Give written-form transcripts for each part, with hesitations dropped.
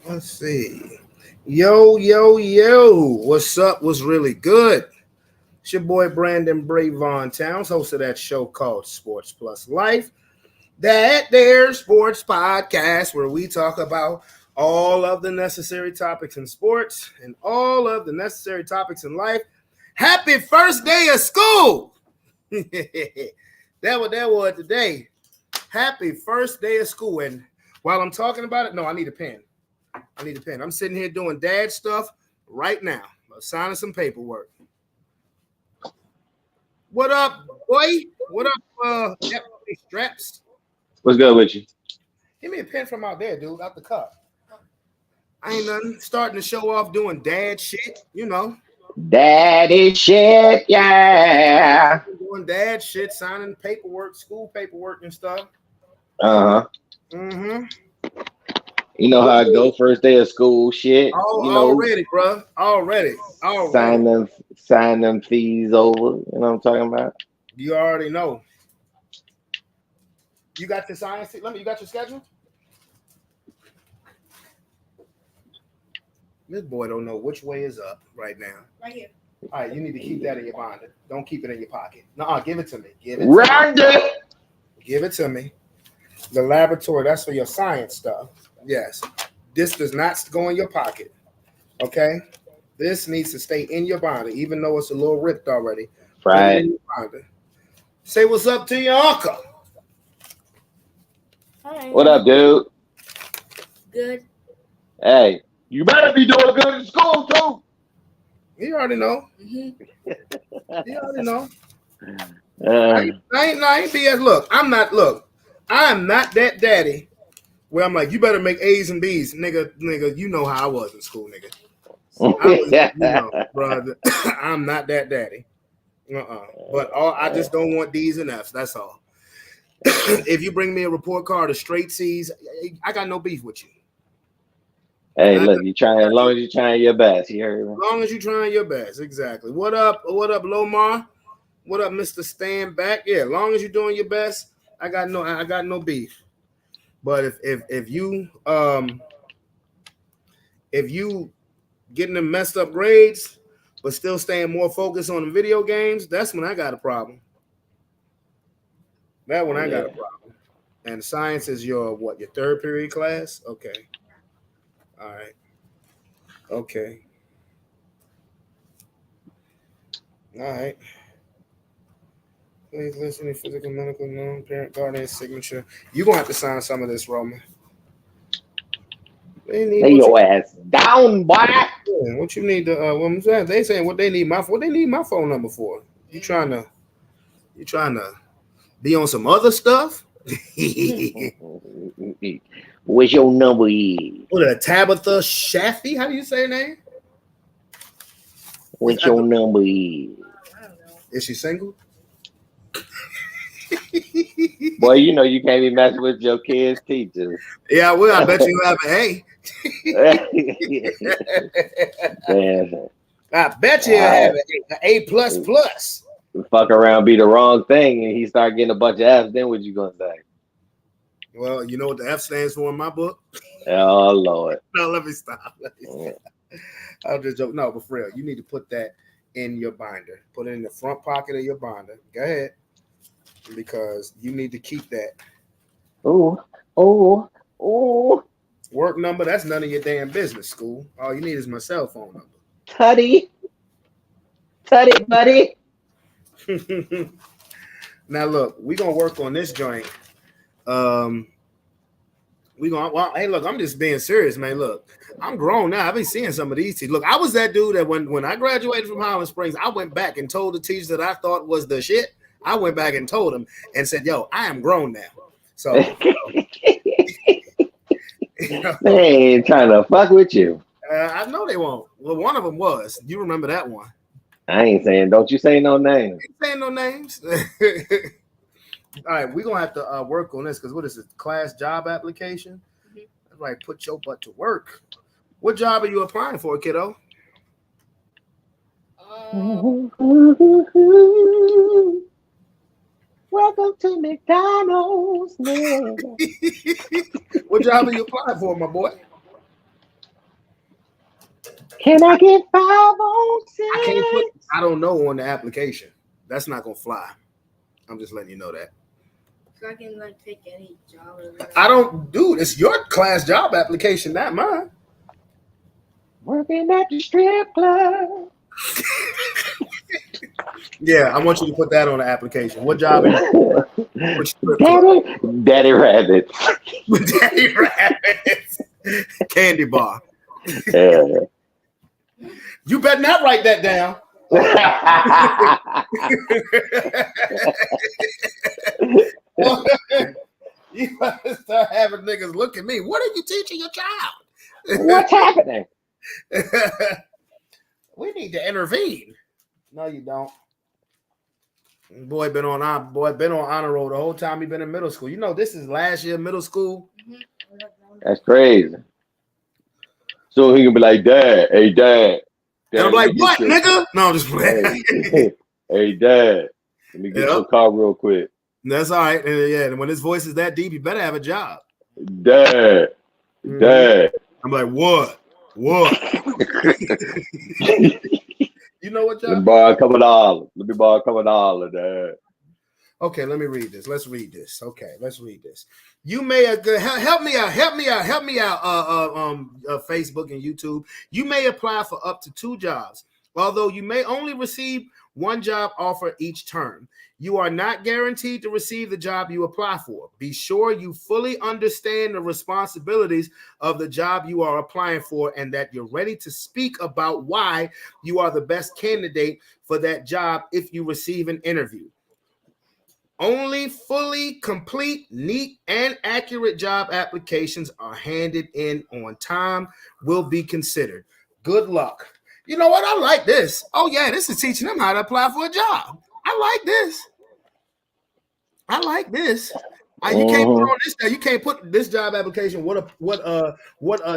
Let's see. Yo, yo, yo. What's up? What's really good? It's your boy Brandon Bravon Towns, host of that show called Sports Plus Life. That there sports podcast where we talk about all of the necessary topics in sports and all of the necessary topics in life. Happy first day of school. That what that was today. Happy first day of school. And while I'm talking about it, no, I need a pen. I'm sitting here doing dad stuff right now. I'm signing some paperwork. What up, boy? What up, straps? What's good with you? Give me a pen from out there, dude, out the cup. I ain't nothing. Starting to show off doing dad shit, you know. Daddy shit, yeah. Doing dad shit, signing paperwork, school paperwork and stuff. Uh-huh. Mm-hmm. You know how I go first day of school shit. Oh, you know, already, bro. Already. Sign them fees over. You know what I'm talking about? You already know. You got the science? You got your schedule? This boy don't know which way is up right now. Right here. All right, you need to keep that in your binder. Don't keep it in your pocket. No, give it to me. Give it to me. The laboratory, that's for your science stuff. Yes. This does not go in your pocket. Okay? This needs to stay in your binder, even though it's a little ripped already. Right. Say what's up to your uncle. Hi. What up, dude? Good. Hey, you better be doing good in school, too. You already know. Mm-hmm. You already know. I ain't BS. Look, I'm not that daddy where I'm like, you better make A's and B's. Nigga, you know how I was in school, nigga. Brother, I'm not that daddy. But I just don't want D's and F's. That's all. If you bring me a report card of straight C's, I got no beef with you. Hey, look, as long as you're trying your best. You heard me? As long as you're trying your best, exactly. What up, Lomar? What up, Mr. Stand Back? Yeah, as long as you're doing your best, I got no beef. But if you getting them messed up grades, but still staying more focused on the video games, that's when I got a problem. That one I got a problem. And science is your third period class? Okay. All right. Okay. All right. Please listen to physical, medical, non-parent, guardian signature. You're going to have to sign some of this, Roman. Lay your ass down, boy. Yeah, what you need to they saying what they need my phone number for. You trying to be on some other stuff? What's your number is? What, Tabitha Shafi? How do you say her name? What's your number is? I don't know. Is she single? Boy, you know you can't be messing with your kids' teachers. Yeah, well, I bet you have an A. I bet you have an A++. Fuck around, be the wrong thing, and he start getting a bunch of F's. Then what you gonna say? Well, you know what the F stands for in my book? Oh Lord! No, let me stop. I'll just joke. No, but for real, you need to put that in your binder. Put it in the front pocket of your binder. Go ahead, because you need to keep that. Oh. Work number, that's none of your damn business, school. All you need is my cell phone number. Tutty, buddy. Now look, we're gonna work on this joint. Hey, look, I'm just being serious, man. Look, I'm grown now. I've been seeing some of these teachers. Look, I was that dude that when I graduated from Highland Springs, I went back and told the teachers that I thought was the shit. I went back and told them and said, yo, I am grown now. So They ain't trying to fuck with you. I know they won't. Well, one of them was. You remember that one? I ain't saying. Don't you say no names. Ain't saying no names. All right, we're gonna have to work on this because what is it? Class job application. That's right. Put your butt to work. What job are you applying for, kiddo? Welcome to McDonald's. What job are you applying for, my boy? Can I get 5 on 6? I can't put I don't know on the application. That's not gonna fly. I'm just letting you know that. So I can like pick any job. Or whatever. I don't, dude. It's your class job application, not mine. Working at the strip club. Yeah, I want you to put that on the application. What job? Daddy Rabbit. Daddy Rabbit. Candy bar. Yeah. You better not write that down. You better start having niggas look at me. What are you teaching your child? What's happening? We need to intervene. No, you don't. Boy been on honor roll the whole time he been in middle school. You know, this is last year middle school. That's crazy. So he can be like, Dad, hey Dad. And I'm like, what, nigga? No, I'm just playing. Hey Dad, let me get your car real quick. That's all right. And yeah, and when his voice is that deep, you better have a job. Dad. I'm like, what? You know what, y'all? Let me borrow a couple dollars. Dad. Okay, let me read this. Let's read this. Okay, let's read this. You may help me out. Facebook and YouTube. You may apply for up to 2 jobs, although you may only receive 1 job offer each term. You are not guaranteed to receive the job you apply for. Be sure you fully understand the responsibilities of the job you are applying for and that you're ready to speak about why you are the best candidate for that job if you receive an interview. Only fully complete, neat, and accurate job applications are handed in on time will be considered. Good luck. You know what? I like this. Oh, yeah, this is teaching them how to apply for a job. I like this. You can't put on this. You can't put this job application. What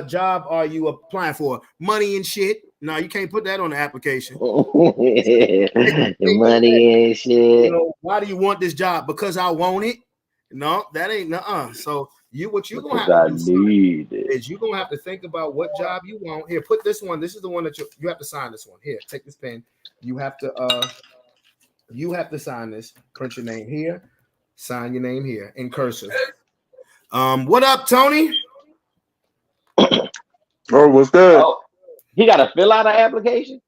job are you applying for? Money and shit. No, you can't put that on the application. Money and shit. You know, why do you want this job? Because I want it. No, that ain't So what you're gonna have to do is you're gonna have to think about what job you want. Here, put this one. This is the one that you have to sign. This one. Here, take this pen. You have to sign this. Print your name here. Sign your name here in cursive. What up, Tony? Oh, what's good? Oh, he got to fill out an application?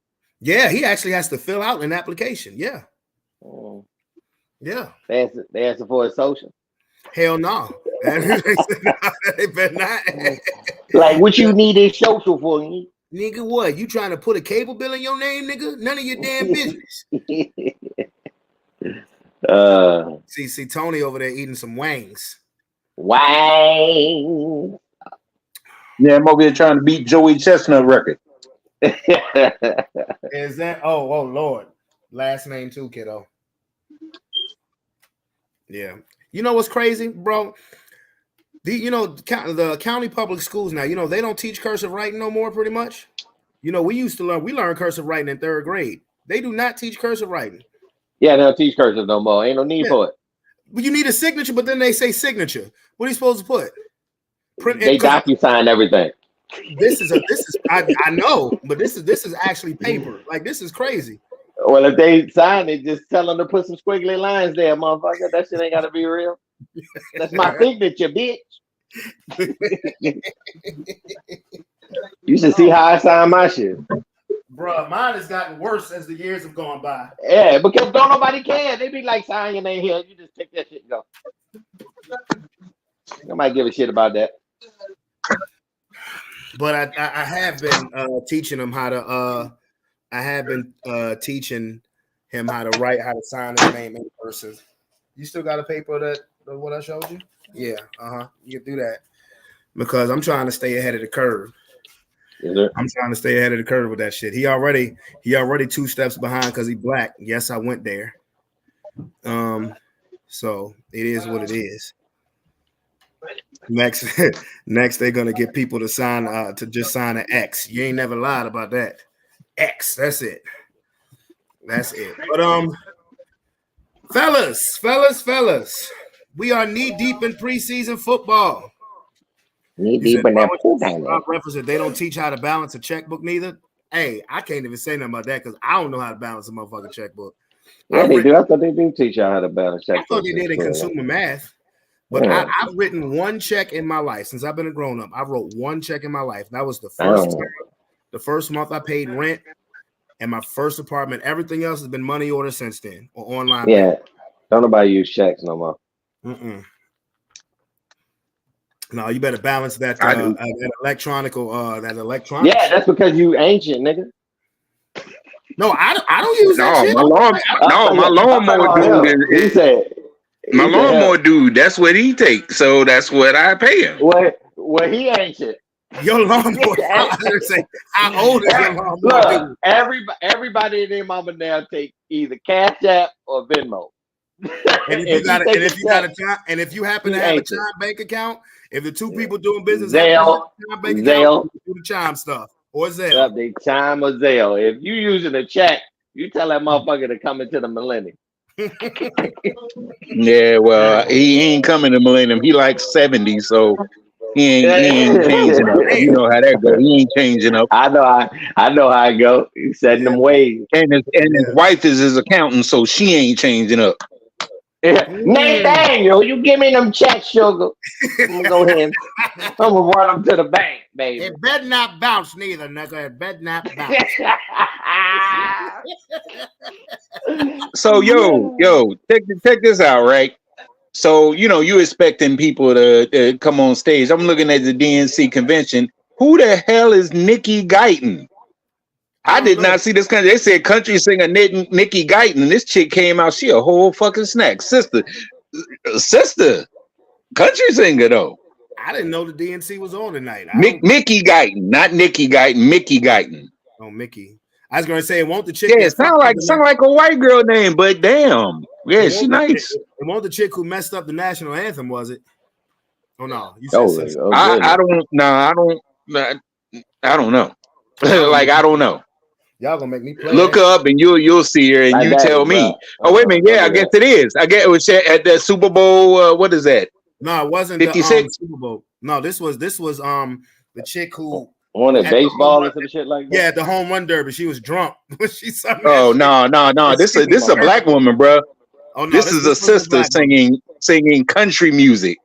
Yeah, he actually has to fill out an application. Yeah. Yeah. They asked for a social. Hell no. They better not. Like, what you need a social for? Nigga, what? You trying to put a cable bill in your name, nigga? None of your damn business. See Tony over there eating some wangs. Wang. Yeah, I'm over here trying to beat Joey Chestnut record. Is that? Oh Lord. Last name too, kiddo. Yeah. You know what's crazy, bro? The county public schools now, they don't teach cursive writing no more, pretty much. We learned cursive writing in 3rd grade. They do not teach cursive writing. Yeah, they don't teach cursive no more. Ain't no need for it. But you need a signature, but then they say signature. What are you supposed to put? They DocuSign everything. I know, but this is actually paper. Like, this is crazy. Well, if they sign it, just tell them to put some squiggly lines there, motherfucker. That shit ain't got to be real. That's my signature, bitch. You should see how I sign my shit. Bruh, mine has gotten worse as the years have gone by. Yeah, because don't nobody care. They be like, sign your name here. You just take that shit and go. Nobody give a shit about that. But I have been teaching him how to teaching him how to write, how to sign his name in person. You still got a paper that what I showed you? Yeah, you can do that because I'm trying to stay ahead of the curve. I'm trying to stay ahead of the curve with that shit. He already 2 steps behind because he black. Yes, I went there. So it is what it is. Next they're gonna get people to sign to just sign an X. You ain't never lied about that. X. That's it. But fellas, we are knee deep in preseason football. Knee deep in that reference that they don't teach how to balance a checkbook neither. Hey, I can't even say nothing about that because I don't know how to balance a motherfucking checkbook. Yeah, they do. I thought they do teach y'all how to balance I checkbooks. thought they did in consumer math, but I've written one check in my life since I've been a grown up. I wrote one check in my life. That was the first month I paid rent and my first apartment. Everything else has been money order since then or online. Yeah, don't nobody use checks no more. No, you better balance that electronic. Yeah, that's because you ancient, nigga. No, I don't use that shit. My lawnmower dude my lawnmower dude. That's what he takes. So that's what I pay him. Well, he ain't shit. Your lawnmower. I was say, how old is your lawnmower dude? Everybody in their mama now take either Cash App or Venmo. And if you happen to have a Chime bank account, if the two people doing business Zelle, do the Chime stuff or Zelle. The Chime or Zelle. If you using a check, you tell that motherfucker to come into the millennium. Yeah, well, he ain't coming to millennium. He like 70, so he ain't changing up. You know how that goes. He ain't changing up. I know how it go. He's setting them ways. And his wife is his accountant, so she ain't changing up. Nathaniel, you give me them checks, sugar. I'm gonna go ahead. I'm gonna run them to the bank, baby. It better not bounce neither, nigga. It better not bounce. So yo, check this out, right? So you expecting people to come on stage. I'm looking at the DNC convention. Who the hell is Nikki Guyton? I did not see this country. They said country singer Nikki Guyton. This chick came out. She a whole fucking snack. Sister, country singer though. I didn't know the DNC was on tonight. Mickey Guyton, not Nikki Guyton. Mickey Guyton. Oh, Mickey. I was gonna say, won't the chick? Yeah, it sound like a white girl name, but damn, yeah, she nice. It won't the chick who messed up the national anthem, was it? Oh no, you said I don't know. Like I don't know. Y'all gonna make me play. Look her up and you'll see her and you tell me. Oh wait a minute, yeah, I guess it is. I guess it was at the Super Bowl. What is that? No, it wasn't 56 Super Bowl. No, this was the chick who on a baseball or some shit like that. Yeah, the home run derby. She was drunk when she sung. Oh no! This is a black woman, bro. Oh no, this is a sister singing country music.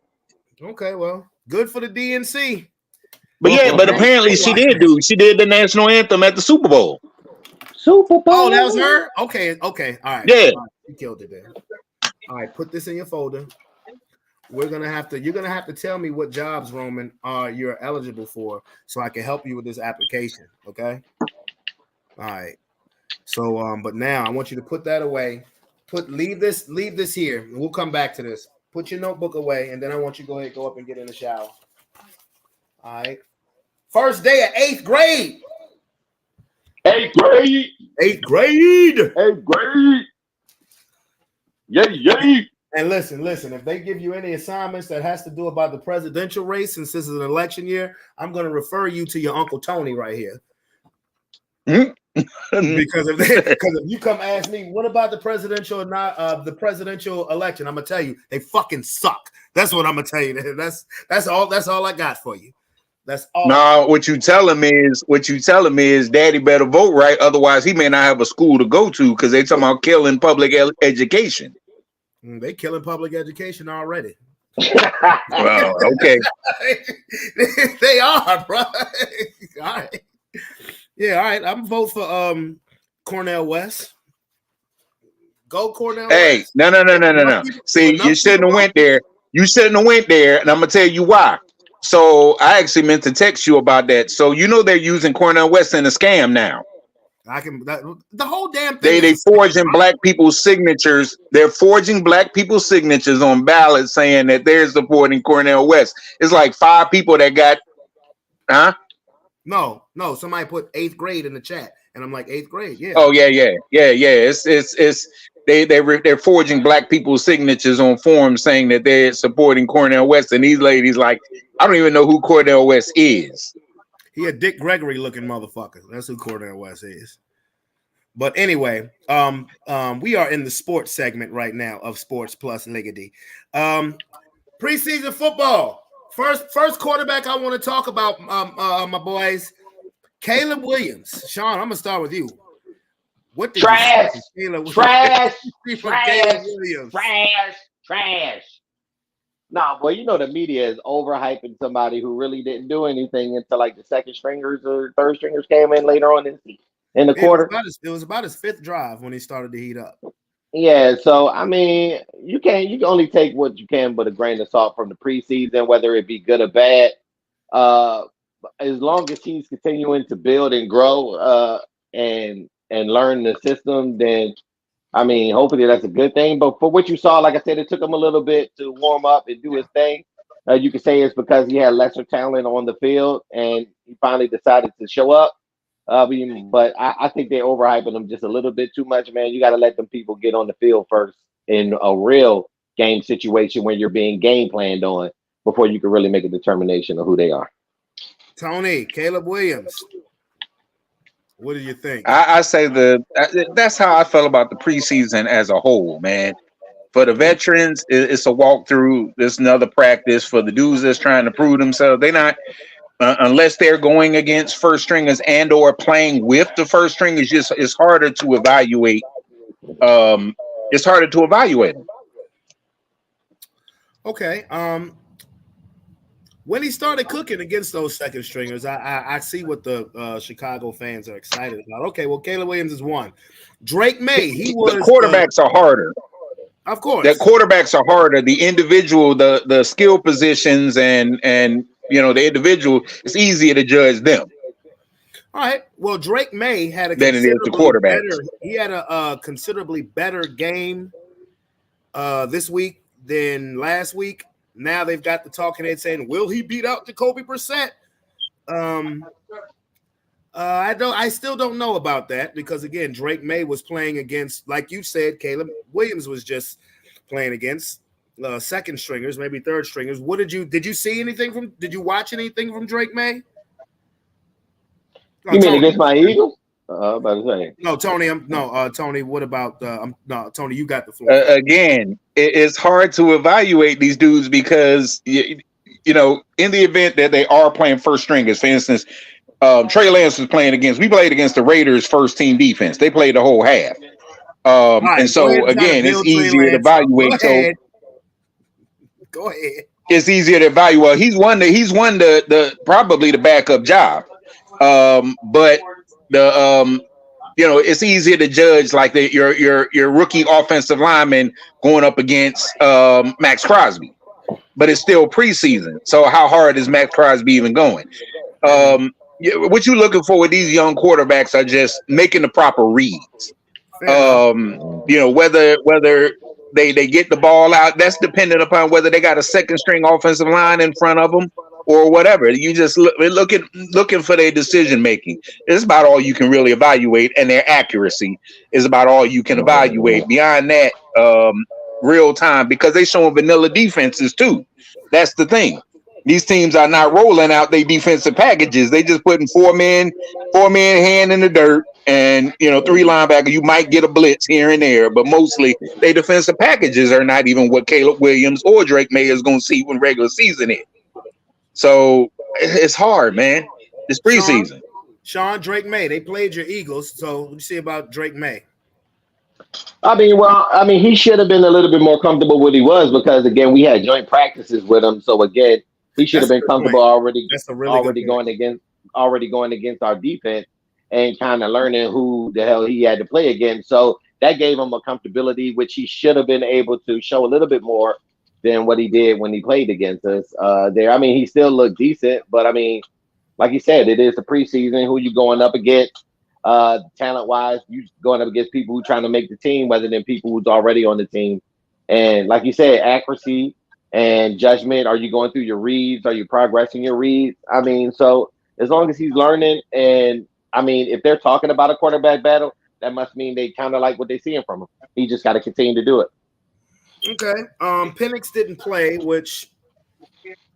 Okay, well, good for the DNC. But apparently she did the national anthem at the Super Bowl. Oh, that was her? Okay. All right. Yeah. All right. You killed it there. All right, put this in your folder. You're gonna have to tell me what jobs, Roman, you're eligible for so I can help you with this application. Okay. All right. So but now I want you to put that away. Leave this here, and we'll come back to this. Put your notebook away, and then I want you to go up and get in the shower. All right. First day of 8th grade. 8th grade. 8th grade. 8th grade. Yay. And listen, if they give you any assignments that has to do about the presidential race, since this is an election year, I'm going to refer you to your Uncle Tony right here. Because if you come ask me, what about the presidential election? I'm gonna tell you, they fucking suck. That's what I'm gonna tell you. That's all I got for you. That's all. No, what you tell him is daddy better vote right, otherwise he may not have a school to go to because they talking about killing public education. They killing public education already. Well, okay. They are, bro. All right. Yeah, all right. I'm vote for Cornel West. Go Cornel West. Hey, no. See, you shouldn't have went there. And I'm gonna tell you why. So I actually meant to text you about that. So they're using Cornel West in a scam now. The whole damn thing. They forging black people's signatures. They're forging black people's signatures on ballots saying that they're supporting Cornel West. It's like 5 people that got, huh? No. Somebody put 8th grade in the chat, and I'm like 8th grade. Yeah. Oh yeah. It's they're forging black people's signatures on forms saying that they're supporting Cornel West, and these ladies like, I don't even know who Cornel West is. He a Dick Gregory looking motherfucker. That's who Cornel West is. But anyway, we are in the sports segment right now of Sports Plus Liggity. Preseason football. First quarterback I want to talk about, my boys. Caleb Williams. Sean, I'm gonna start with you. What did Trash. you see from Caleb Williams? Trash. No, boy, you know the media is overhyping somebody who really didn't do anything until like the second stringers or third stringers came in later on in the quarter. It was about his fifth drive when he started to heat up. Yeah, so I mean, you can only take what you can with a grain of salt from the preseason, whether it be good or bad. As long as he's continuing to build and grow and learn the system, then I mean, hopefully that's a good thing. But for what you saw, like I said, it took him a little bit to warm up and do his thing. You could say it's because he had lesser talent on the field and he finally decided to show up. But I think they're overhyping him just a little bit too much, man. You got to let them people get on the field first in a real game situation when you're being game planned on before you can really make a determination of who they are. Tony, Caleb Williams. What do you think? I say that's how I felt about the preseason as a whole, man. For the veterans, it's a walkthrough. It's another practice. For the dudes that's trying to prove themselves, they're not unless they're going against first stringers and or playing with the first stringers. It's harder to evaluate. It's harder to evaluate them. Okay. When he started cooking against those second stringers, I see what the Chicago fans are excited about. Okay, well, Caleb Williams is one. Drake May, the quarterbacks are harder. Of course. The quarterbacks are harder. The individual, the skill positions and the individual, it's easier to judge them. All right. Well, Drake May had he had a considerably better game this week than last week. Now they've got the talking head saying, "Will he beat out Jacoby Brissett?" I still don't know about that because again, Drake May was playing against, like you said, Caleb Williams was just playing against second stringers, maybe third stringers. Did you see anything did you watch anything from Drake May? You mean against my Eagles? About to say. No, Tony. Tony. What about? No, Tony. You got the floor. Again, it's hard to evaluate these dudes because in the event that they are playing first stringers, for instance, Trey Lance was playing against. We played against the Raiders' first team defense. They played the whole half, right, and so again, it's easier to evaluate. Go ahead. It's easier to evaluate. Well, he's won the probably the backup job, but it's easier to judge like your rookie offensive lineman going up against Max Crosby, but it's still preseason. So how hard is Max Crosby even going? What you're looking for with these young quarterbacks are just making the proper reads. Whether they get the ball out, that's dependent upon whether they got a second string offensive line in front of them or whatever. You just looking for their decision making. It's about all you can really evaluate, and their accuracy is about all you can evaluate. Beyond that, real time, because they showing vanilla defenses too. That's the thing. These teams are not rolling out their defensive packages. They just putting four man hand in the dirt, and 3 linebackers. You might get a blitz here and there, but mostly their defensive packages are not even what Caleb Williams or Drake May is going to see when regular season is. So it's hard, man. It's preseason. Sean, Drake May, they played your Eagles. So what do you say about Drake May? I mean, he should have been a little bit more comfortable what he was because again, we had joint practices with him. So again, he should have been comfortable already going against our defense and kind of learning who the hell he had to play against. So that gave him a comfortability, which he should have been able to show a little bit more than what he did when he played against us there. I mean, he still looked decent, but I mean, like you said, it is the preseason. Who you going up against? Talent-wise, you going up against people who trying to make the team rather than people who's already on the team. And like you said, accuracy and judgment. Are you going through your reads? Are you progressing your reads? I mean, so as long as he's learning, and I mean, if they're talking about a quarterback battle, that must mean they kind of like what they're seeing from him. He just got to continue to do it. Okay. Penix didn't play, which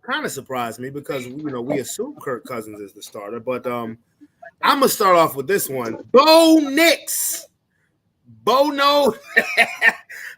kind of surprised me because we assume Kirk Cousins is the starter. But I'm gonna start off with this one. Bo Nix. Bo no.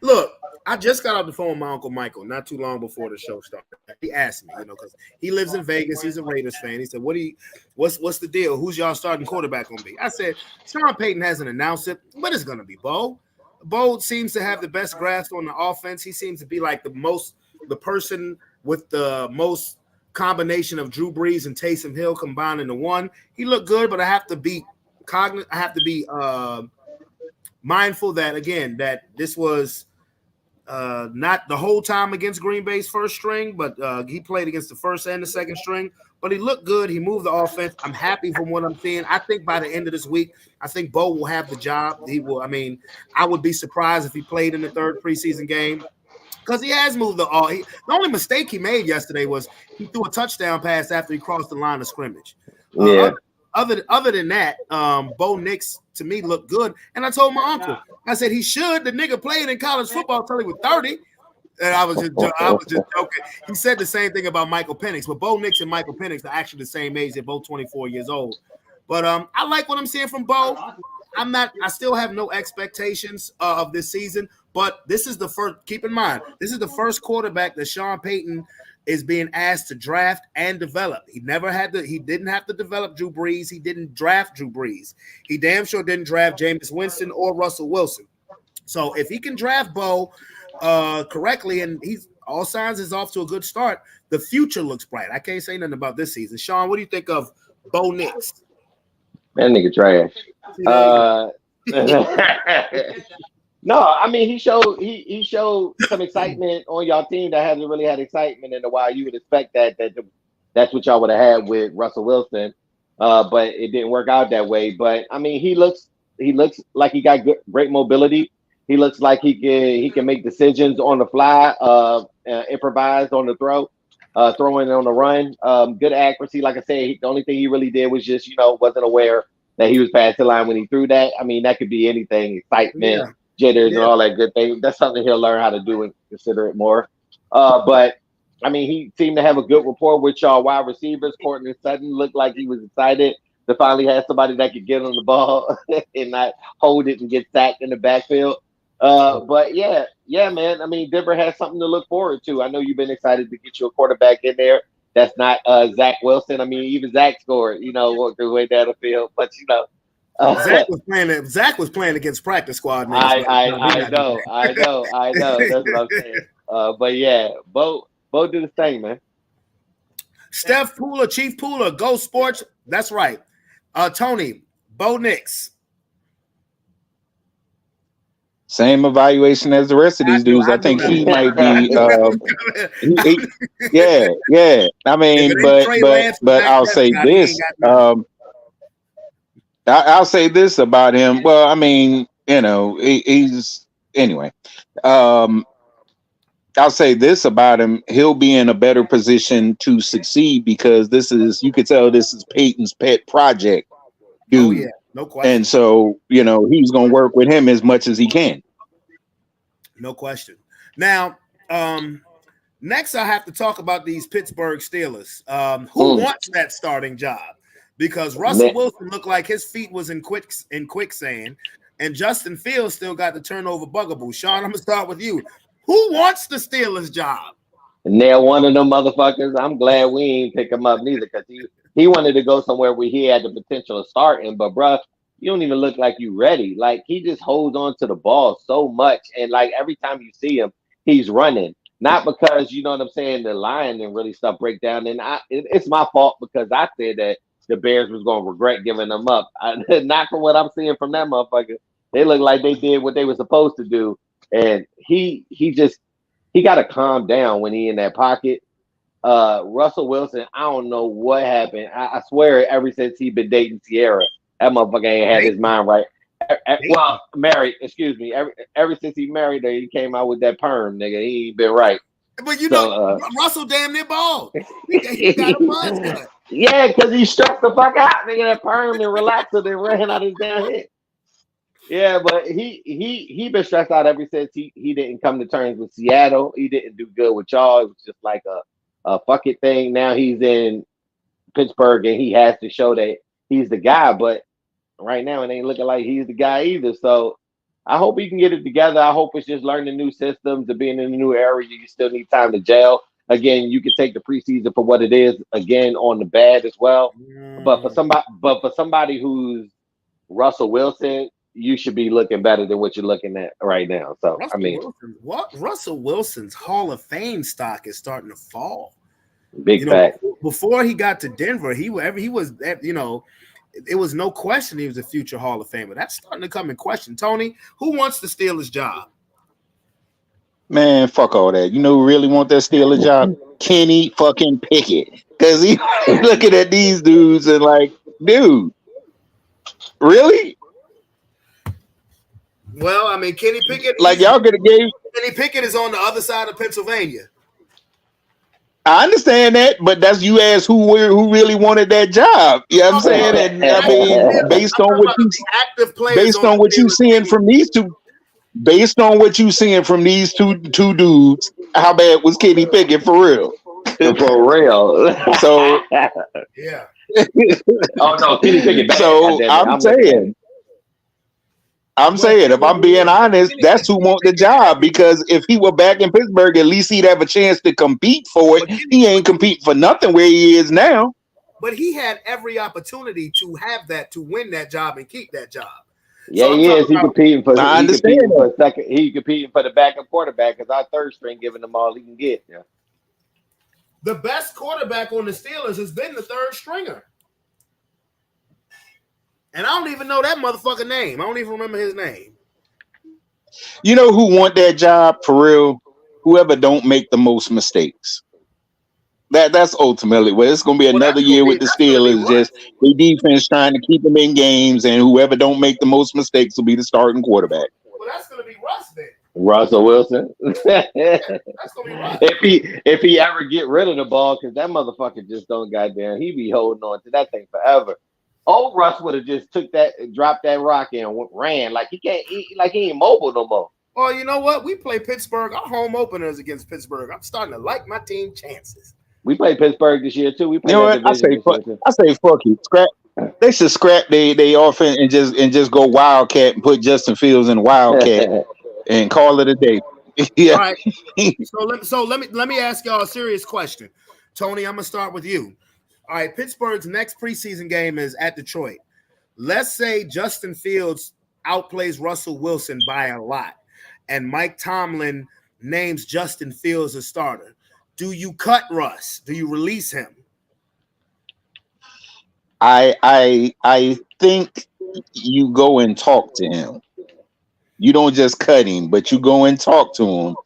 Look, I just got off the phone with my Uncle Michael not too long before the show started. He asked me, because he lives in Vegas. He's a Raiders fan. He said, what's the deal? Who's y'all starting quarterback gonna be? I said, Sean Payton hasn't announced it, but it's gonna be Bo. Bo seems to have the best grasp on the offense. He seems to be like the person with the most combination of Drew Brees and Taysom Hill combined into one. He looked good, but I have to be mindful that, again, that this was not the whole time against Green Bay's first string, but he played against the first and the second string. But he looked good. He moved the offense. I'm happy from what I'm seeing. I think by the end of this week, I think Bo will have the job. He will. I mean, I would be surprised if he played in the third preseason game, because he has moved the only mistake he made yesterday was he threw a touchdown pass after he crossed the line of scrimmage. Other than that, Bo Nix to me looked good. And I told my uncle, I said he should. The nigga played in college football until he was 30. And I was just joking. He said the same thing about Michael Penix, but Bo Nix and Michael Penix are actually the same age. They're both 24 years old. But I like what I'm seeing from Bo. I still have no expectations of this season, but this is the first. Keep in mind, this is the first quarterback that Sean Payton is being asked to draft and develop. He didn't have to develop Drew Brees. He didn't draft Drew Brees. He damn sure didn't draft Jameis Winston or Russell Wilson. So if he can draft Bo correctly, and all signs is off to a good start, the future looks bright. I can't say nothing about this season. Sean, what do you think of Bo Nix? That nigga trash. No, I mean he showed some excitement on y'all team that hasn't really had excitement in a while. You would expect that's what y'all would have had with Russell Wilson, but it didn't work out that way. But I mean, he looks like he got great mobility. He looks like he can make decisions on the fly, improvise on the throw, throwing on the run. Good accuracy. Like I said, the only thing he really did was just wasn't aware that he was past the line when he threw that. I mean, that could be anything, excitement, jitters, and all that good thing. That's something he'll learn how to do and consider it more. But I mean, he seemed to have a good rapport with y'all wide receivers. Courtland Sutton looked like he was excited to finally have somebody that could get on the ball and not hold it and get sacked in the backfield. But yeah, man. I mean, Denver has something to look forward to. I know you've been excited to get you a quarterback in there that's not Zach Wilson. I mean, even Zach scored, walked the way down the field. But Zach was playing against practice squad. I know. That's what I'm saying. But yeah, Bo do the thing, man. Steph Pooler, Chief Pooler, Go Sports. That's right. Tony, Bo Nix. Same evaluation as the rest of these dudes. I think he might be. Yeah. I mean, but I'll say this. I'll say this about him. Well, I mean, he's anyway. I'll say this about him. He'll be in a better position to succeed because you could tell this is Peyton's pet project, dude. Oh, yeah. No question. And so, he's going to work with him as much as he can. No question. Now, next I have to talk about these Pittsburgh Steelers. Who wants that starting job? Because Russell Wilson looked like his feet was in quicksand, and Justin Fields still got the turnover bugaboo. Sean, I'm going to start with you. Who wants the Steelers job? And they're one of them motherfuckers. I'm glad we ain't pick him up neither, because he wanted to go somewhere where he had the potential of starting, but bruh, you don't even look like you ready. Like, he just holds on to the ball so much. And like every time you see him, he's running. Not because, you know what I'm saying, the line and really stuff break down. And it's my fault because I said that the Bears was going to regret giving them up. Not from what I'm seeing from that motherfucker. They look like they did what they were supposed to do. And he got to calm down when he in that pocket. Russell Wilson, I don't know what happened. I swear ever since he been dating Sierra, that motherfucker ain't had his mind right. Well, married, excuse me. Ever since he married her, he came out with that perm, nigga. He ain't been right. But Russell damn near bald. He got a buzz cut. Yeah, because he stressed the fuck out, nigga. That perm and relaxed and ran out his damn head. Yeah, but he been stressed out ever since he didn't come to terms with Seattle. He didn't do good with y'all. It was just like a fuck it thing. Now he's in Pittsburgh and he has to show that he's the guy, but right now it ain't looking like he's the guy either. So I hope he can get it together. I hope it's just learning new systems and being in a new area. You still need time to gel. Again, you can take the preseason for what it is. Again, on the bad as well. But for somebody who's Russell Wilson, you should be looking better than what you're looking at right now. So Russell Wilson's Hall of Fame stock is starting to fall. Big fact. Before he got to Denver, he was, it was no question he was a future Hall of Famer. That's starting to come in question. Tony, who wants to steal his job? Man, fuck all that. You know who really want that Steelers job? Kenny fucking Pickett. Because he looking at these dudes and like, dude, really? Well, I mean, Kenny Pickett. Like, y'all could have gave. Kenny Pickett is on the other side of Pennsylvania. I understand that, but that's you asked who really wanted that job. You know what I'm saying? And I mean, based on what you seeing from these two, based on what you seeing from these two dudes, how bad was Kenny Pickett for real? For real. So yeah. Oh no, Kenny Pickett. So I'm saying, if I'm being honest, that's who want the job, because if he were back in Pittsburgh, at least he'd have a chance to compete for it. He ain't competing for nothing where he is now. But he had every opportunity to have that, to win that job and keep that job. Yeah, so he is. He competing for. He competing for the backup quarterback because our third string giving him all he can get. Yeah. The best quarterback on the Steelers has been the third stringer. And I don't even know that motherfucker name. I don't even remember his name. You know who want that job for real? Whoever don't make the most mistakes. That's ultimately what it's going to be. Another year with the Steelers, just the defense trying to keep them in games, and whoever don't make the most mistakes will be the starting quarterback. Well, that's going to be Russ then. Russell Wilson. That's going to be Russ. If he ever get rid of the ball, because that motherfucker just don't goddamn, he be holding on to that thing forever. Old Russ would have just dropped that rock and ran like he ain't mobile no more. Oh, you know what? We play Pittsburgh. Our home opener is against Pittsburgh. I'm starting to like my team chances. We play Pittsburgh this year too. We play. You know what? I say fuck it. Scrap. They should scrap they offense and just go Wildcat and put Justin Fields in Wildcat and call it a day. Yeah. All right. So let me ask y'all a serious question. Tony, I'm gonna start with you. All right, Pittsburgh's next preseason game is at Detroit. Let's say Justin Fields outplays Russell Wilson by a lot, and Mike Tomlin names Justin Fields a starter. Do you cut Russ? Do you release him? I think you go and talk to him. You don't just cut him, but you go and talk to him.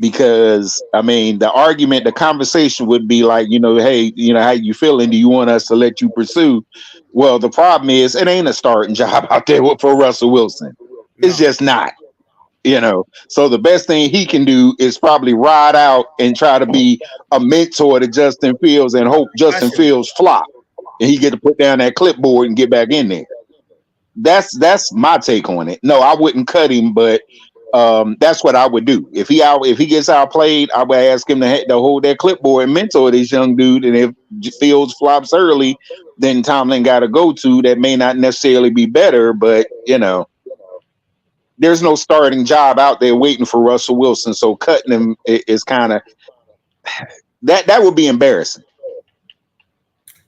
Because I mean, the conversation would be like, hey, how you feeling? Do you want us to let you pursue? Well, the problem is it ain't a starting job out there for Russell Wilson. It's just not, So the best thing he can do is probably ride out and try to be a mentor to Justin Fields and hope Justin Fields flop and he get to put down that clipboard and get back in there. That's my take on it. No, I wouldn't cut him, but that's what I would do. If he gets outplayed, I would ask him to hold that clipboard and mentor this young dude. And if Fields flops early, then Tomlin got to go to that may not necessarily be better, but there's no starting job out there waiting for Russell Wilson. So cutting him is kind of that would be embarrassing.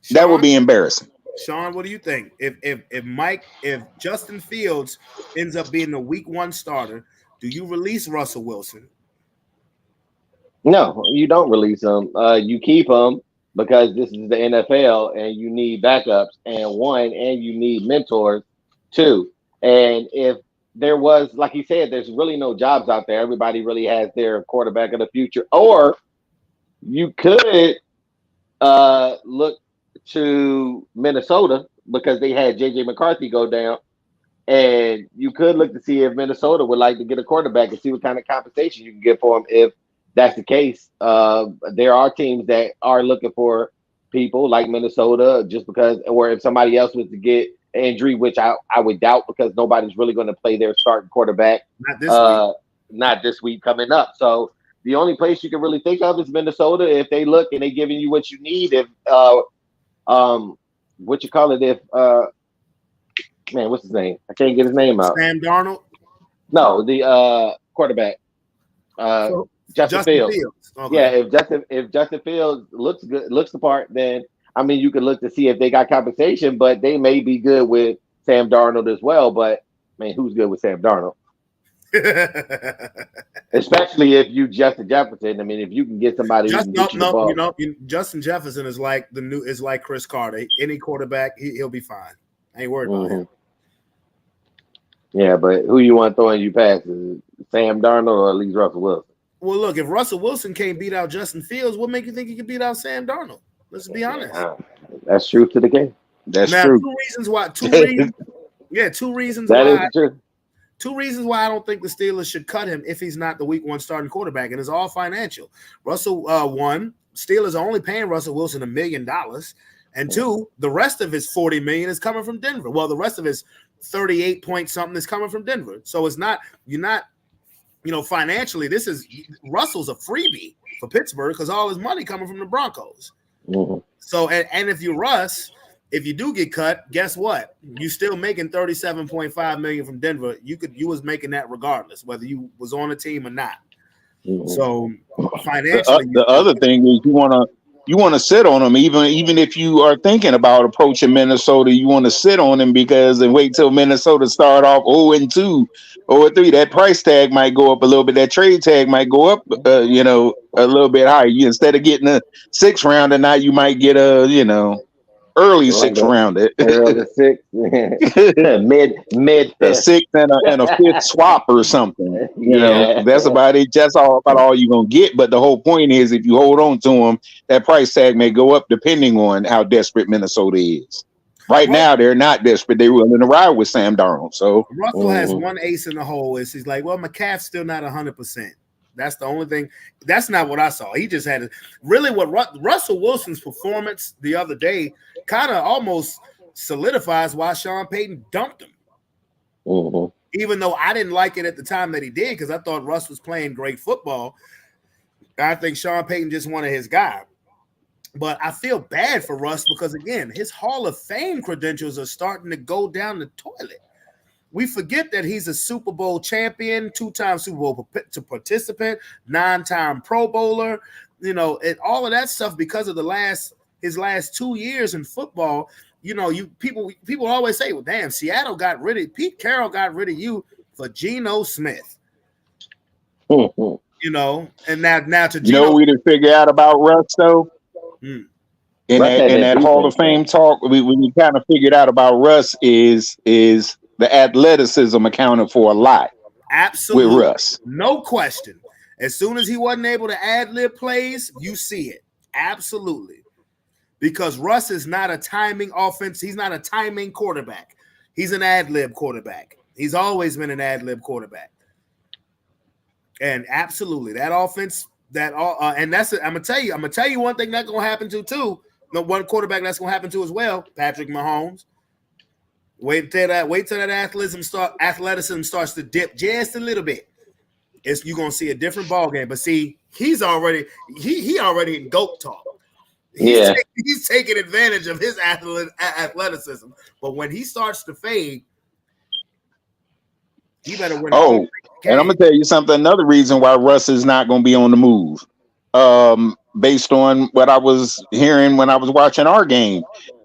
Sean, that would be embarrassing. Sean, what do you think? If Justin Fields ends up being the week 1 starter, do you release Russell Wilson? No, you don't release him. You keep him because this is the NFL and you need backups and you need mentors too. And if there was, like he said, there's really no jobs out there. Everybody really has their quarterback of the future. Or you could look to Minnesota because they had JJ McCarthy go down. And you could look to see if Minnesota would like to get a quarterback and see what kind of compensation you can get for him if that's the case. There are teams that are looking for people like Minnesota just because, or if somebody else was to get an injury, which I would doubt because nobody's really going to play their starting quarterback. Not this week coming up. So the only place you can really think of is Minnesota if they look and they're giving you what you need. If what you call it? If man, what's his name? I can't get his name out. Sam Darnold. No, the quarterback. Justin Fields. Okay. Yeah, if Justin Fields looks the part, then I mean you could look to see if they got compensation, but they may be good with Sam Darnold as well. But I mean, who's good with Sam Darnold? Especially if you Justin Jefferson. I mean, if you can get somebody Justin Jefferson is like Chris Carter. Any quarterback, he'll be fine. I ain't worried about him. Yeah, but who you want throwing you passes? Sam Darnold or at least Russell Wilson? Well, look, if Russell Wilson can't beat out Justin Fields, what make you think he can beat out Sam Darnold? Let's be honest. That's true to the game. That's true. Two reasons why. Two reasons why I don't think the Steelers should cut him if he's not the week 1 starting quarterback, and it's all financial. Steelers are only paying Russell Wilson $1 million, and 2, the rest of his $40 million is coming from Denver. Well, the rest of his 38 point something is coming from Denver. So it's not financially, Russell's a freebie for Pittsburgh because all his money coming from the Broncos. Mm-hmm. So, and if you Russ, if you do get cut, guess what? You still making $37.5 million from Denver. You was making that regardless, whether you was on the team or not. Mm-hmm. So financially, the other thing is you want to sit on them, even if you are thinking about approaching Minnesota. You want to sit on them and wait till Minnesota start off 0-2, 0-3. That price tag might go up a little bit. That trade tag might go up, a little bit higher. Instead of getting a 6th rounder, now you might get a early 6th rounder, early 6th, mid a 6th and a 5th swap or something. That's about it. That's about all you're gonna get. But the whole point is, if you hold on to them, that price tag may go up depending on how desperate Minnesota is. Right now, they're not desperate. They're willing to ride with Sam Darnold. So Russell has one ace in the hole. He's like, well, McCaff's still not 100%. That's the only thing. That's not what I saw. He just had really what Russell Wilson's performance the other day kind of almost solidifies why Sean Payton dumped him. Mm-hmm. Even though I didn't like it at the time that he did, because I thought Russ was playing great football. I think Sean Payton just wanted his guy. But I feel bad for Russ because, again, his Hall of Fame credentials are starting to go down the toilet. We forget that he's a Super Bowl champion, 2-time Super Bowl participant, 9-time Pro Bowler, and all of that stuff because of his last 2 years in football. People always say, well, damn, Seattle got rid of Pete Carroll got rid of you for Geno Smith. Mm-hmm. And now to Geno. We didn't figure out about Russ though. In that Hall of Fame talk, we kind of figured out about Russ is the athleticism accounted for a lot. Absolutely. With Russ. No question. As soon as he wasn't able to ad-lib plays, you see it. Absolutely. Because Russ is not a timing offense. He's not a timing quarterback. He's an ad-lib quarterback. He's always been an ad-lib quarterback. And absolutely, that offense, and that's it. I'm gonna tell you one thing that's gonna happen to too. The one quarterback that's gonna happen to as well, Patrick Mahomes. Wait till that athleticism starts to dip just a little bit. You're gonna see a different ball game. But see, he's already in GOAT talk. He's taking advantage of his athleticism. But when he starts to fade, he better win. And I'm gonna tell you something. Another reason why Russ is not gonna be on the move, based on what I was hearing when I was watching our game.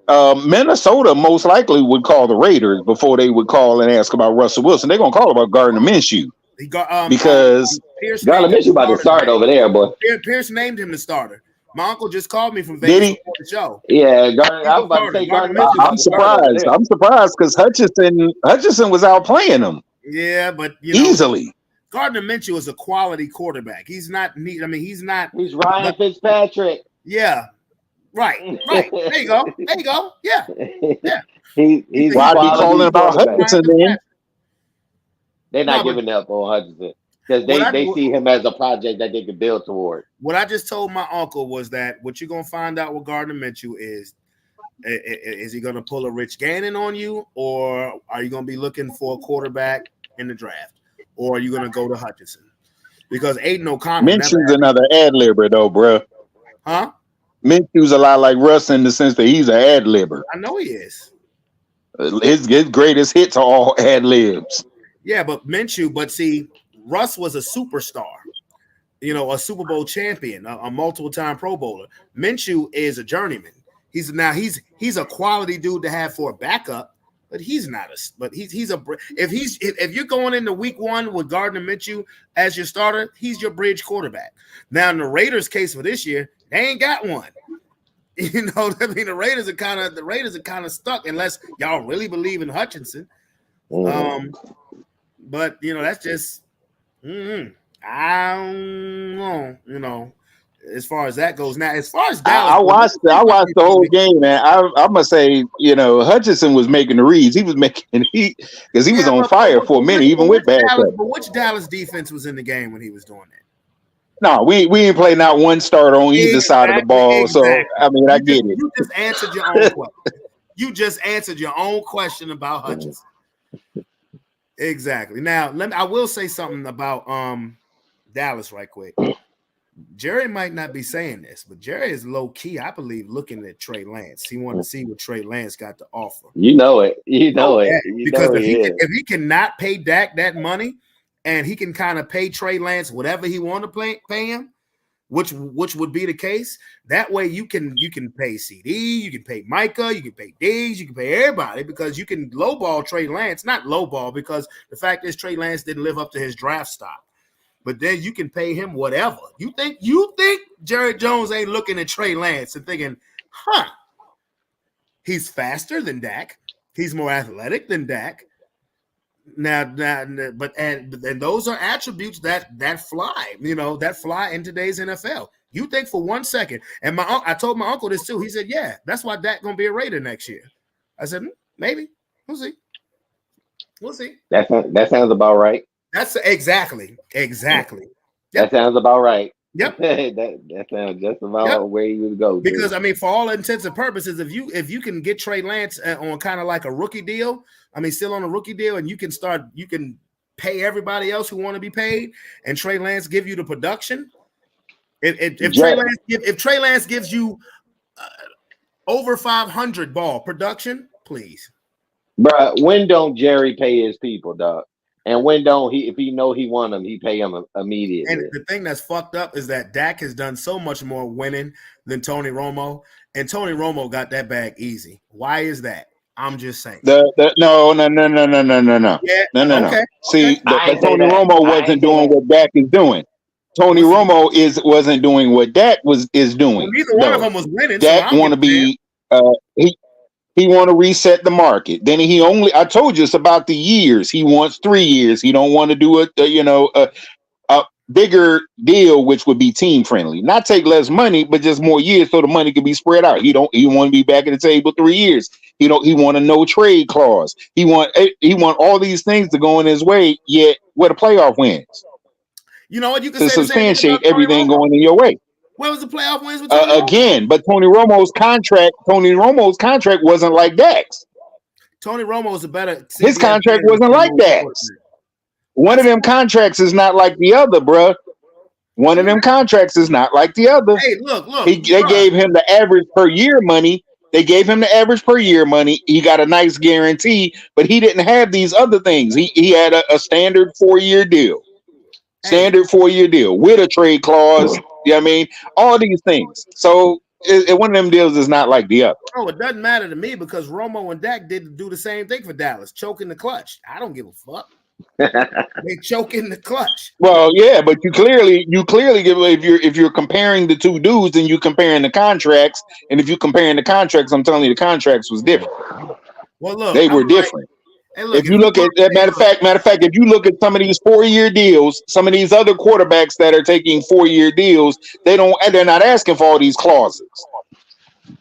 Minnesota most likely would call the Raiders before they would call and ask about Russell Wilson. They're gonna call about Gardner Minshew because Gardner Minshew about to start over there, boy. Pierce named him the starter. My uncle just called me from Vegas before the show. Yeah, I'm about to say Gardner Minshew. I'm surprised. I'm surprised because Hutchinson was out playing him. Yeah, but easily. Gardner Minshew is a quality quarterback. He's not neat. I mean, he's not. He's Ryan Fitzpatrick. Yeah. Right. There you go. Yeah. He's why are you calling about Hutchinson then? They're not giving up on Hutchinson because they see him as a project that they can build toward. What I just told my uncle was that what you're gonna find out with Gardner Minshew is he gonna pull a Rich Gannon on you, or are you gonna be looking for a quarterback in the draft, or are you gonna go to Hutchinson? Because Aiden O'Connell. Minshew's another ad-libber though, bro. Huh? Minshew's a lot like Russ in the sense that he's an ad-libber. I know he is. His greatest hits are all ad-libs. Yeah, but Minshew. But see, Russ was a superstar. You know, a Super Bowl champion, a multiple-time Pro Bowler. Minshew is a journeyman. He's a quality dude to have for a backup, but he's not a. But if you're going into Week 1 with Gardner Minshew as your starter, he's your bridge quarterback. Now in the Raiders' case for this year, they ain't got one. You know, I mean, the Raiders are kind of stuck unless y'all really believe in Hutchinson. But you know, that's just. I don't know, you know, as far as that goes. Now, as far as Dallas, I watched the whole game, man. I must say, you know, Hutchinson was making the reads. He was because he was on fire for a minute, even with bad. But which Dallas defense was in the game when he was doing that? No, we ain't played not one starter on either side of the ball. Exactly. So I mean, I get it. You just answered your own question. You just answered your own question about Hutchinson. Exactly. Now, I will say something about Dallas right quick. Jerry might not be saying this, but Jerry is low key, I believe, looking at Trey Lance. He wanted to see what Trey Lance got to offer. You know it. Because if he cannot pay Dak that money, and he can kind of pay Trey Lance whatever he want to pay him, which would be the case. That way you can pay CD, you can pay Micah, you can pay Diggs, you can pay everybody because you can lowball Trey Lance. Not lowball because the fact is Trey Lance didn't live up to his draft stock. But then you can pay him whatever. You think Jerry Jones ain't looking at Trey Lance and thinking, he's faster than Dak. He's more athletic than Dak. But those are attributes that fly, you know, that fly in today's NFL. You think for 1 second, and I told my uncle this too. He said, "Yeah, that's why Dak gonna be a Raider next year." I said, "Maybe, we'll see. That sounds about right. That's exactly. Yep. That sounds about right. Yep. that sounds just about where you would go. Because I mean, for all intents and purposes, if you can get Trey Lance on kind of like a rookie deal, I mean, still on a rookie deal, and you can pay everybody else who want to be paid, and Trey Lance give you the production. If Trey Lance gives you over 500 ball production, please, bruh. When don't Jerry pay his people, dog? And when don't he? If he know he want them, he pay them immediately. And the thing that's fucked up is that Dak has done so much more winning than Tony Romo, and Tony Romo got that bag easy. Why is that? I'm just saying. No. Yeah, No. Okay. See, Tony Romo wasn't doing what Dak is doing. Tony Romo wasn't doing what Dak is doing. Well, neither one of them was winning. Dak want to be he want to reset the market. Then I told you it's about the years. He wants 3 years. He don't want to do a bigger deal, which would be team friendly. Not take less money, but just more years so the money can be spread out. He want to be back at the table 3 years. He want a no trade clause. He want all these things to go in his way, yet with a playoff wins. You know what? You can to say substantiate everything going in your way. What was the playoff wins with Tony again? But Tony Romo's contract wasn't like Dak's. Tony Romo's a better. His contract wasn't like Dak's. One of them contracts is not like the other, bruh. One of them contracts is not like the other. Hey, look. They gave him the average per year money. He got a nice guarantee, but he didn't have these other things. He had a standard 4-year deal. Standard 4-year deal with a trade clause. You know what I mean? All these things. So one of them deals is not like the other. Oh, it doesn't matter to me because Romo and Dak did do the same thing for Dallas, choking the clutch. I don't give a fuck. They choke in the clutch. Well, yeah, but you clearly give if you're comparing the two dudes and you comparing the contracts, and if you're comparing the contracts, I'm telling you the contracts was different. Well, look, they were different. Hey, look, if you look at that, matter of fact, if you look at some of these 4-year deals, some of these other quarterbacks that are taking 4-year deals, they're not asking for all these clauses.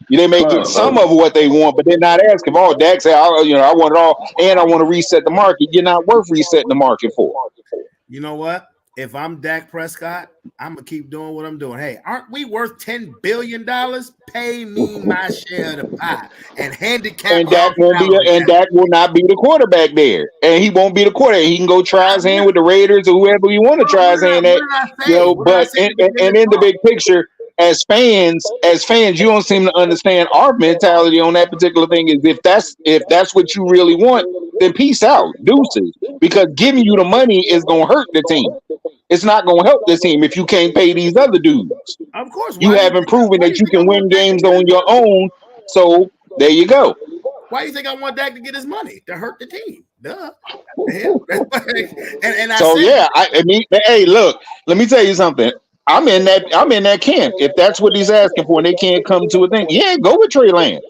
They may get some of what they want, but they're not asking for all. Dak say, I want it all, and I want to reset the market. You're not worth resetting the market for. You know what? If I'm Dak Prescott, I'm gonna keep doing what I'm doing. Hey, aren't we worth $10 billion? Pay me my share of the pie and handicap. And Dak will not be the quarterback there, and he won't be the quarterback. He can go try his hand with the Raiders or whoever he want to try his hand at. But in the big picture, as fans, you don't seem to understand our mentality on that particular thing. Is if that's what you really want, then peace out, deuces. Because giving you the money is gonna hurt the team. It's not gonna help the team if you can't pay these other dudes. Of course, you haven't proven that you can win games on your own. So there you go. Why do you think I want Dak to get his money? To hurt the team. Duh. and I so yeah, I mean, hey, look, let me tell you something. I'm in that camp. If that's what he's asking for and they can't come to a thing, yeah, go with Trey Lance.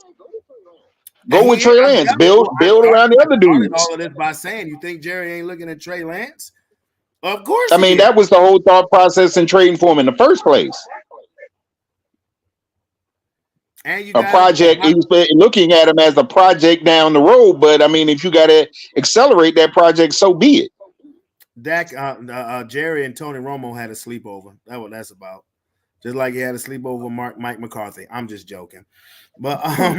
Go with Trey Lance. Build around the other dudes. All of this by saying, you think Jerry ain't looking at Trey Lance? Of course. I mean, that was the whole thought process in trading for him in the first place. And a project, he's looking at him as a project down the road. But I mean, if you got to accelerate that project, so be it. Dak, Jerry and Tony Romo had a sleepover. That's what that's about. Just like he had a sleepover with Mike McCarthy. I'm just joking. But I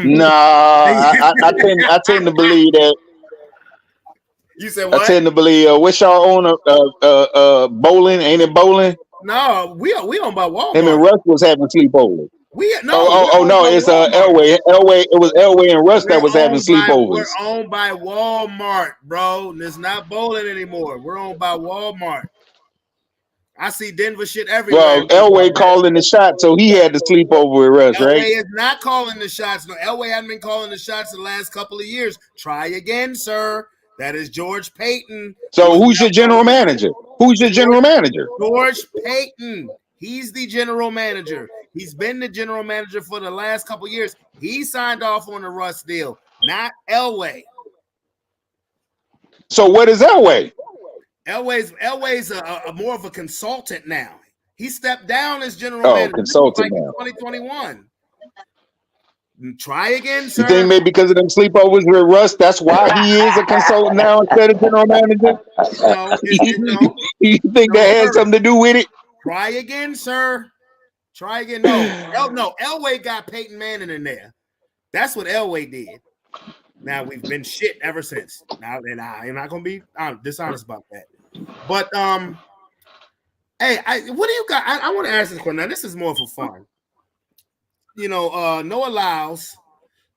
tend to believe that. You said what? I tend to believe. What's y'all own? Bowling? Ain't it bowling? No, we own by Walmart. Him and Russ was having sleepovers. No, it's Elway. It was Elway and Russ that was having sleepovers. We're owned by Walmart, bro. It's not bowling anymore. We're owned by Walmart. I see Denver shit everywhere. Well, Elway calling the shots, so he had to sleep over with Russ, right? Elway is not calling the shots. No, Elway hasn't been calling the shots the last couple of years. Try again, sir. That is George Payton. So who's your general manager? Who's your general manager? George Payton. He's the general manager. He's been the general manager for the last couple of years. He signed off on the Russ deal, not Elway. So what is Elway? Elway's a more of a consultant now. He stepped down as general manager. Consultant now. 2021. Try again, sir. You think maybe because of them sleepovers with Russ, that's why he is a consultant now instead of general manager? No, you think that has something to do with it? Try again, sir. Try again. No, Elway got Peyton Manning in there. That's what Elway did. Now we've been shit ever since. Now, and I'm not gonna be dishonest about that. But hey, what do you got? I want to ask this question. Now, this is more for fun. You know, Noah Lyles,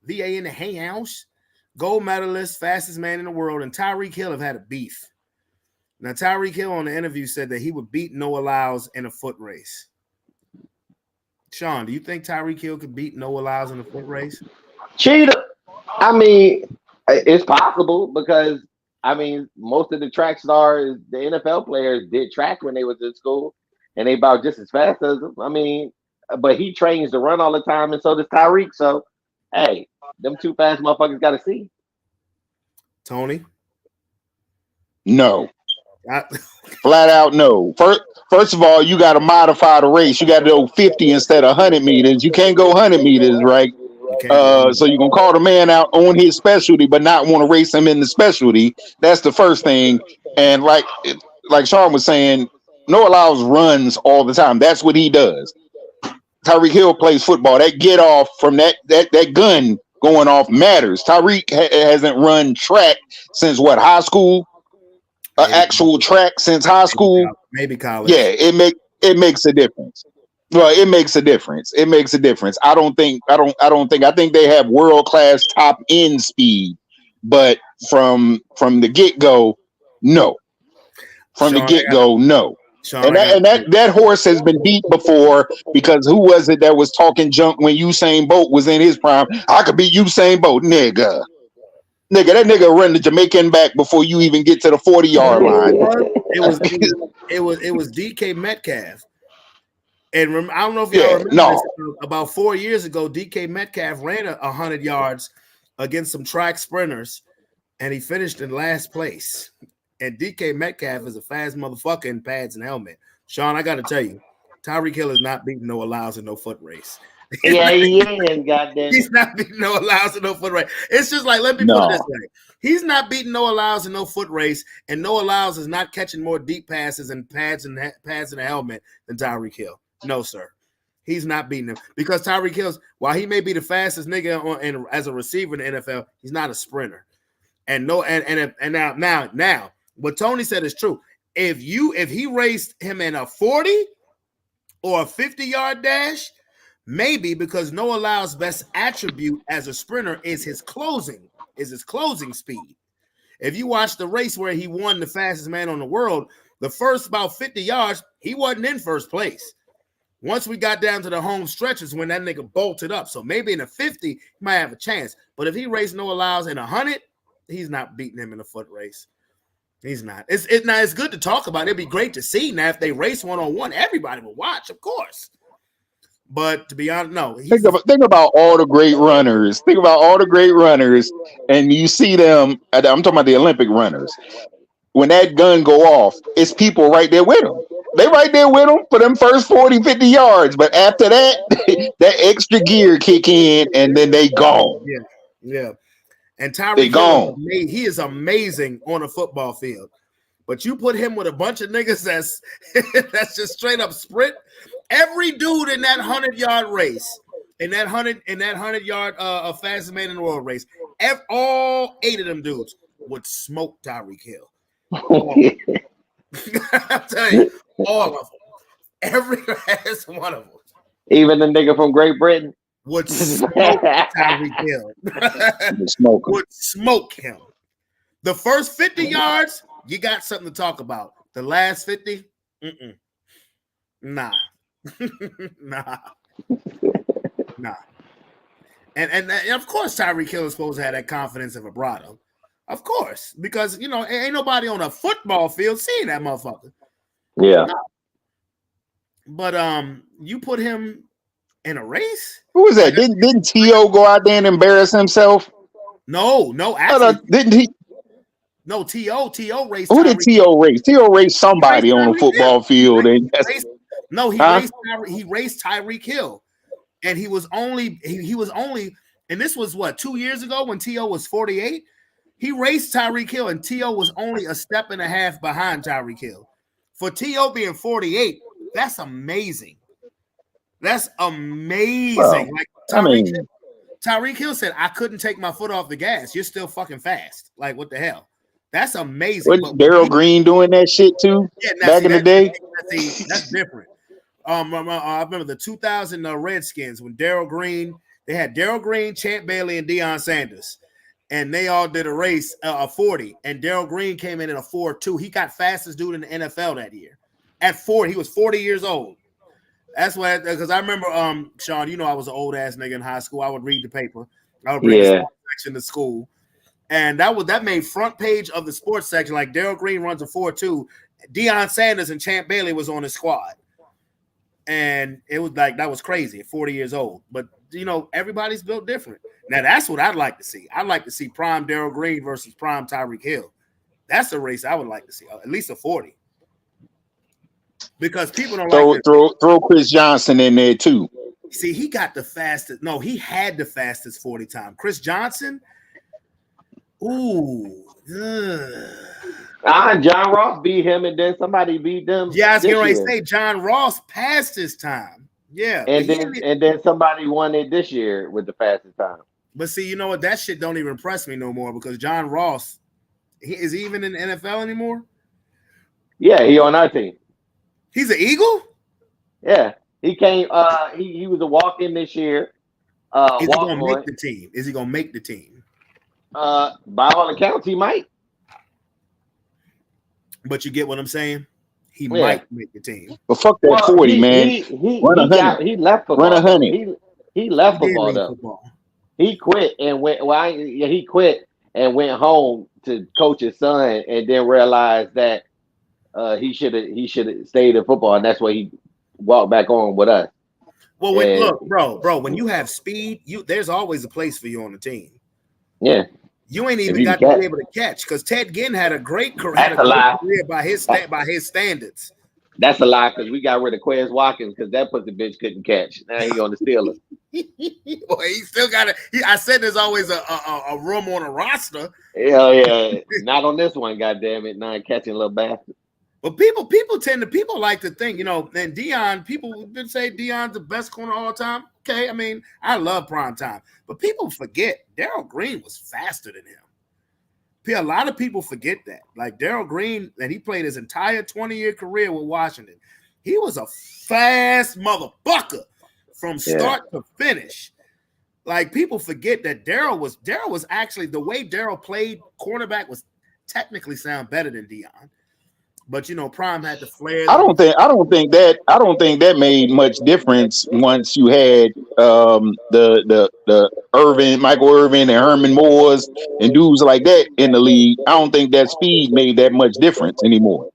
VA in the house, gold medalist, fastest man in the world, and Tyreek Hill have had a beef. Now, Tyreek Hill on the interview said that he would beat Noah Lyles in a foot race. Sean, do you think Tyreek Hill could beat Noah Lyles in a foot race? Cheetah. I mean, it's possible because, I mean, most of the track stars, the NFL players did track when they was in school, and they about just as fast as them. I mean, but he trains to run all the time, and so does Tyreek. So, hey, them two fast motherfuckers got to see. Tony? No. Flat out no. First of all, you got to modify the race. You got to go 50 instead of 100 meters. You can't go 100 meters, right? So you're going to call the man out on his specialty, but not want to race him in the specialty. That's the first thing. And like Sean was saying, Noah Lyles runs all the time. That's what he does. Tyreek Hill plays football. That get off from that gun going off matters. Tyreek hasn't run track since what, high school? Actual track since high school? Maybe college. Yeah, it makes a difference. Well, it makes a difference. It makes a difference. I think they have world-class top end speed, but from the get-go, no. From the get-go, no. And that horse has been beat before, because who was it that was talking junk when Usain Bolt was in his prime? I could be Usain Bolt, nigga. That nigga run the Jamaican back before you even get to the 40-yard line. It was DK Metcalf. And I don't know if y'all remember this, about 4 years ago, DK Metcalf ran 100 yards against some track sprinters, and he finished in last place. And DK Metcalf is a fast motherfucker in pads and helmet. Sean, I got to tell you, Tyreek Hill is not beating Noah Lyles in no foot race. Yeah, he is, goddamn. He's not beating Noah Lyles in no foot race. It's just like, let me put it this way. He's not beating Noah Lyles in no foot race, and Noah Lyles is not catching more deep passes and pads and a helmet than Tyreek Hill. No, sir. He's not beating him, because Tyreek Hill's, while he may be the fastest nigga as a receiver in the NFL, he's not a sprinter. And now, what Tony said is true. If he raced him in a 40 or a 50-yard dash, maybe, because Noah Lyles' best attribute as a sprinter is his closing speed. If you watch the race where he won the fastest man on the world, the first about 50 yards, he wasn't in first place. Once we got down to the home stretches when that nigga bolted up. So maybe in the 50, he might have a chance. But if he raced no allows in 100, he's not beating him in a foot race. He's not. It's good to talk about. It'd be great to see. Now, if they race one-on-one, everybody will watch, of course. But to be honest, no. Think about all the great runners. Think about all the great runners, and you see them. I'm talking about the Olympic runners. When that gun go off, it's people right there with them. They right there with them for them first 40, 50 yards. But after that, that extra gear kick in, and then they gone. Yeah. And Tyreek Hill, he is amazing on a football field. But you put him with a bunch of niggas that's just straight up sprint. Every dude in that 100-yard race, in that 100-yard fastest man in the world race, all 8 of them dudes would smoke Tyreek Hill. I'm telling you, all of them. Every last one of them. Even the nigga from Great Britain would smoke Tyreek Hill. Would smoke him. The first 50 yards, you got something to talk about. The last 50, nah. Nah. And of course Tyreek Hill is supposed to have that confidence of vibrato. Of course, because ain't nobody on a football field seeing that motherfucker. Yeah. But you put him in a race? Who was that? Didn't T.O. go out there and embarrass himself? No, actually, didn't he? No, T.O. raced. Who did T.O. race? T.O. raced somebody on a football field. He raced Tyreek Hill, and he was only, and this was what, 2 years ago when T.O. was 48. He raced Tyreek Hill, and T.O. was only a step and a half behind Tyreek Hill. For T.O. being 48, that's amazing. That's amazing. Well, like Tyreek Hill said, I couldn't take my foot off the gas. You're still fucking fast. Like, what the hell? That's amazing. Was Daryl Green doing that shit too? Yeah, back in the day? That's different. I remember the 2000 Redskins when Daryl Green, they had Daryl Green, Champ Bailey, and Deion Sanders. And they all did a race, a 40. And Daryl Green came in a 4.2. He got fastest dude in the NFL that year. At 40, he was 40 years old. That's why, because I remember, Sean, I was an old ass nigga in high school. I would read the paper. I would bring the sports section to school. And that made front page of the sports section. Like Daryl Green runs a 4.2. Deion Sanders and Champ Bailey was on the squad. And it was like, that was crazy at 40 years old. But, everybody's built different. Now, that's what I'd like to see. I'd like to see prime Daryl Green versus prime Tyreek Hill. That's a race I would like to see, at least a 40. Because people don't throw Chris Johnson in there too. See, he got the fastest. No, he had the fastest 40 time. Chris Johnson. Ooh. John Ross beat him, and then somebody beat them. Yeah, I was going to say John Ross passed his time. Yeah. And then somebody won it this year with the fastest time. But see, you know what? That shit don't even impress me no more because John Ross, is he even in the NFL anymore? Yeah, he on our team. He's an Eagle? Yeah. He came he was a walk-in this year. Is he gonna make the team? Is he gonna make the team? By all accounts, he might. But you get what I'm saying? He might make the team. But fuck that 40, man. He left football. Run 100. He left football though. He quit and went. He quit and went home to coach his son, and then realized that he should have stayed in football, and that's why he walked back on with us. Well, look, bro, when you have speed, there's always a place for you on the team. Yeah. You ain't even got to be able to catch because Ted Ginn had a great career, by his standards. That's a lie because we got rid of Quez Watkins because that pussy bitch couldn't catch. Now he on the Steelers. Well, he still got it. I said there's always a room on a roster. Hell yeah, not on this one. Goddamn it, not catching little bastard. But people like to think, and Deion, people would say Deion's the best corner of all time. Okay, I mean, I love prime time, but people forget Daryl Green was faster than him. A lot of people forget that. Like Daryl Green, and he played his entire 20-year career with Washington. He was a fast motherfucker from start to finish. Like people forget that Daryl was actually, the way Daryl played cornerback was technically sound better than Deion. But Prime had the flair. I don't think that made much difference once you had the Michael Irvin and Herman Moores and dudes like that in the league. I don't think that speed made that much difference anymore.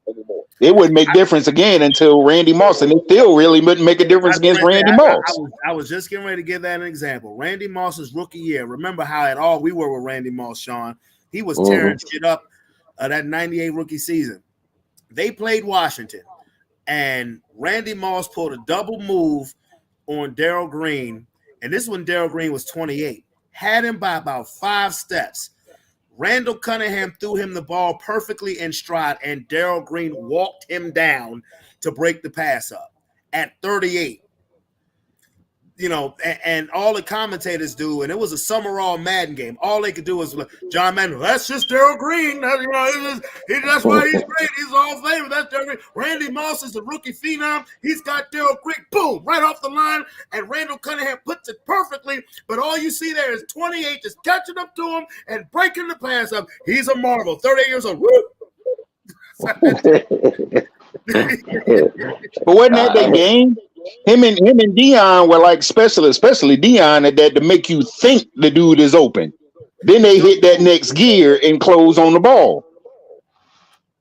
It wouldn't make difference again until Randy Moss, and it still really wouldn't make a difference against Randy Moss. I was just getting ready to give that an example. Randy Moss's rookie year. Remember how at all we were with Randy Moss, Sean. He was tearing shit up that 98 rookie season. They played Washington, and Randy Moss pulled a double move on Darrell Green, and this when Darrell Green was 28. Had him by about 5 steps. Randall Cunningham threw him the ball perfectly in stride, and Darrell Green walked him down to break the pass up at 38. And all the commentators do, and it was a Summerall Madden game. All they could do was John Madden. That's just Darrell Green. That's why he's great. He's all famous. That's Darrell Green. Randy Moss is the rookie phenom. He's got Darrell Green. Boom, right off the line, and Randall Cunningham puts it perfectly. But all you see there is 28 just catching up to him and breaking the pass up. He's a marvel. 38 years old. Woo! But wasn't that the game? Him and Deion were like specialists, especially Deion, at that to make you think the dude is open. Then they hit that next gear and close on the ball.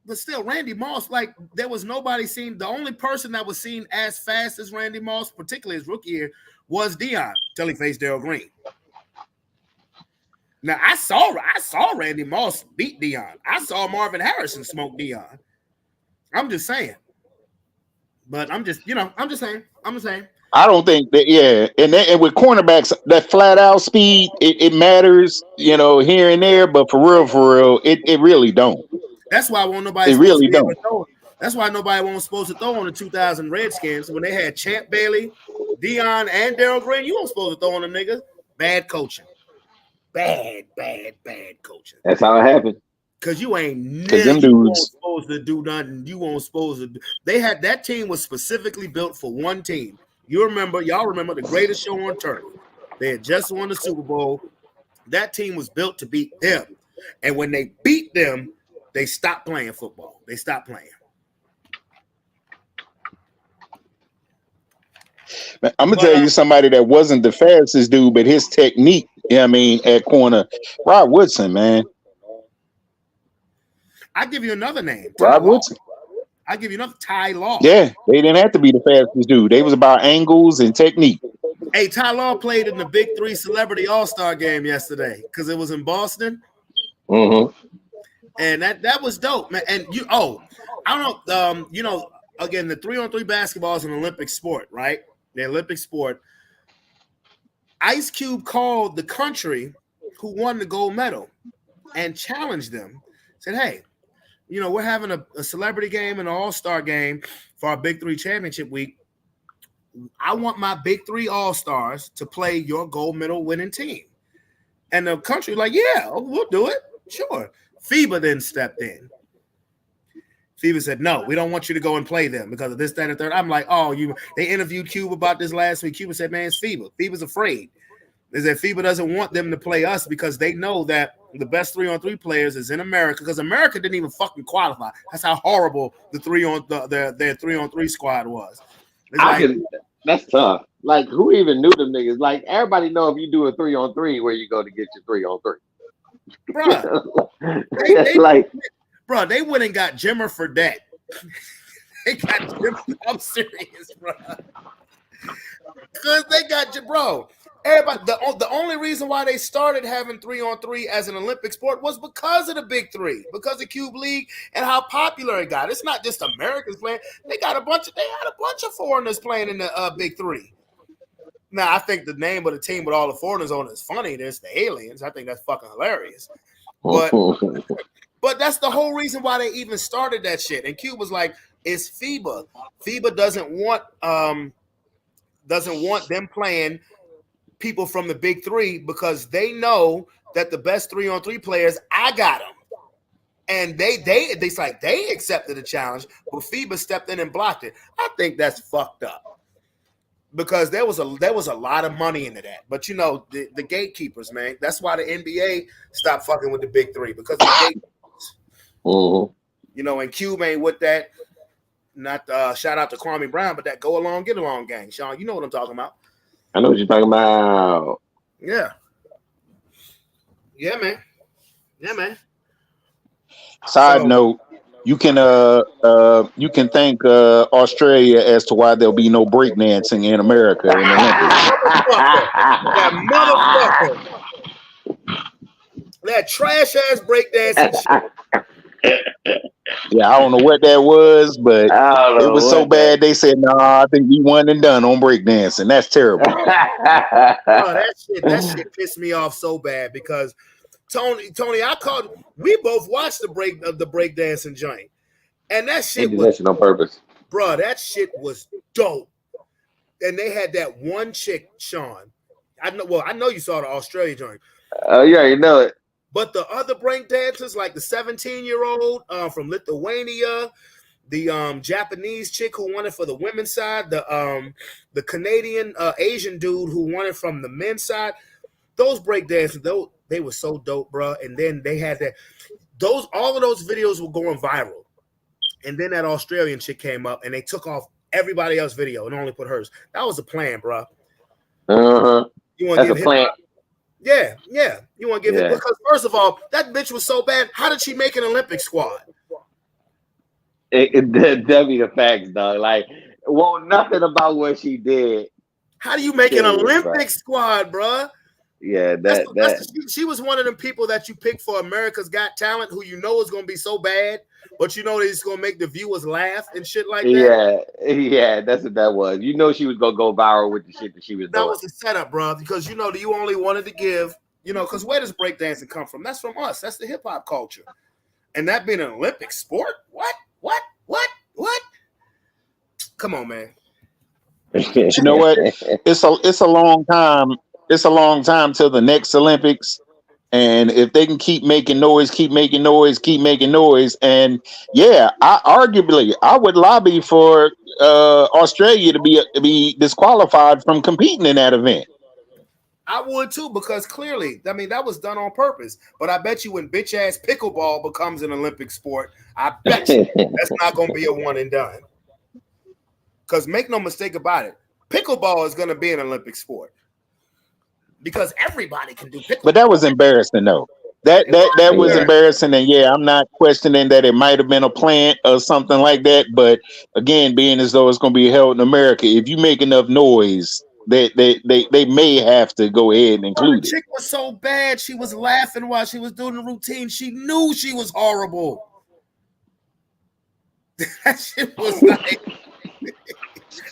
But still, Randy Moss, like there was nobody seen. The only person that was seen as fast as Randy Moss, particularly his rookie year, was Deion till he faced Darrell Green. Now I saw Randy Moss beat Deion. I saw Marvin Harrison smoke Deion. I'm just saying. But I'm just saying. I don't think that, yeah. And with cornerbacks, that flat out speed, it matters, here and there, but for real, it really don't. That's why nobody. It really don't. That's why nobody wasn't supposed to throw on the 2000 Redskins when they had Champ Bailey, Deion, and Darrell Green. You weren't supposed to throw on them niggas. Bad coaching. Bad coaching. That's how it happened. Because you ain't them dudes supposed to do nothing. You weren't supposed to do. That team was specifically built for one team. Y'all remember the greatest show on turf. They had just won the Super Bowl. That team was built to beat them. And when they beat them, they stopped playing football. They stopped playing. I'm gonna tell you somebody that wasn't the fastest dude, but his technique, at corner, Rod Woodson, man. I give you another name. Rod Woodson. I give you another Ty Law. Yeah, they didn't have to be the fastest dude. They was about angles and technique. Hey, Ty Law played in the Big 3 Celebrity All-Star game yesterday because it was in Boston. Mm-hmm. And that was dope, man. And I don't know, again, the 3-on-3 basketball is an Olympic sport, right? The Olympic sport. Ice Cube called the country who won the gold medal and challenged them. Said, hey, we're having a celebrity game and an all-star game for our Big 3 championship week. I want my Big 3 all-stars to play your gold medal winning team. And the country like, yeah, we'll do it. Sure. FIBA then stepped in. FIBA said, no, we don't want you to go and play them because of this, that, and third. I'm like, they interviewed Cube about this last week. Cube said, man, it's FIBA. FIBA's afraid. They said FIBA doesn't want them to play us because they know that the best 3-on-3 players is in America because America didn't even fucking qualify. That's how horrible their 3-on-3 squad was. That's tough. Like, who even knew them niggas? Like, everybody know if you do a 3-on-3 where you go to get your 3-on-3. Bro, they went and got Jimmer Fredette. They got Jimmer. I'm serious, bro. Because they got bro. Everybody, the only reason why they started having 3-on-3 as an Olympic sport was because of the Big 3, because of Cube League and how popular it got. It's not just Americans playing. They had a bunch of foreigners playing in the Big 3. Now, I think the name of the team with all the foreigners on it is funny. There's the Aliens. I think that's fucking hilarious. But that's the whole reason why they even started that shit. And Cube was like, it's FIBA. FIBA doesn't want them playing people from the Big 3 because they know that the best 3-on-3 players, I got them. And they accepted the challenge, but FIBA stepped in and blocked it. I think that's fucked up because there was a lot of money into that. But the gatekeepers, man, that's why the NBA stopped fucking with the Big 3 because of the gatekeepers. Mm-hmm. You know, and Cube ain't with that. Not shout out to Kwame Brown, but that go along, get along gang. Sean, you know what I'm talking about. I know what you're talking about. Yeah. Yeah, man. Yeah, man. Side note, you can thank Australia as to why there'll be no breakdancing in America in the Olympics. That motherfucker. That trash ass breakdancing shit. Yeah, I don't know what that was, but it was so bad. They said, "Nah, I think we one and done on breakdancing." That's terrible. Oh, that shit pissed me off so bad because Tony, we both watched the breakdancing joint, and that shit was on purpose, bro. That shit was dope, and they had that one chick, Sean. I know you saw the Australia joint. Oh, you already know it. But the other break dancers, like the 17-year-old from Lithuania, the Japanese chick who won it for the women's side, the Canadian Asian dude who won it from the men's side, those break dancers, they were so dope, bro. And then they had all of those videos were going viral. And then that Australian chick came up and they took off everybody else's video and only put hers. That was a plan, bro. Uh-huh. You want to give a plan. Yeah. You want to give it because first of all, that bitch was so bad. How did she make an Olympic squad? That'd be the facts, dog. Like, nothing about what she did. How do you make an Olympic squad, bro? Yeah, she was one of them people that you pick for America's Got Talent, who you know is going to be so bad, but you know that it's going to make the viewers laugh and shit like that. Yeah, that's what that was. You know she was going to go viral with the shit that she was doing. That was a setup, bro, because you know you only wanted to give, because where does breakdancing come from? That's from us. That's the hip hop culture. And that being an Olympic sport? What? Come on, man. You know what? It's a long time. It's a long time till the next Olympics. And if they can keep making noise, and I would lobby for Australia to be disqualified from competing in that event. I would too, because clearly, I mean, that was done on purpose. But I bet you when bitch ass pickleball becomes an Olympic sport, I bet you that's not going to be a one and done. Because make no mistake about it, pickleball is going to be an Olympic sport. Because everybody can do pickleball. But that was embarrassing, though. That was embarrassing, and I'm not questioning that it might have been a plant or something like that. But again, being as though it's going to be held in America, if you make enough noise, they may have to go ahead and include it. The chick was so bad, she was laughing while she was doing the routine. She knew she was horrible. That shit was like.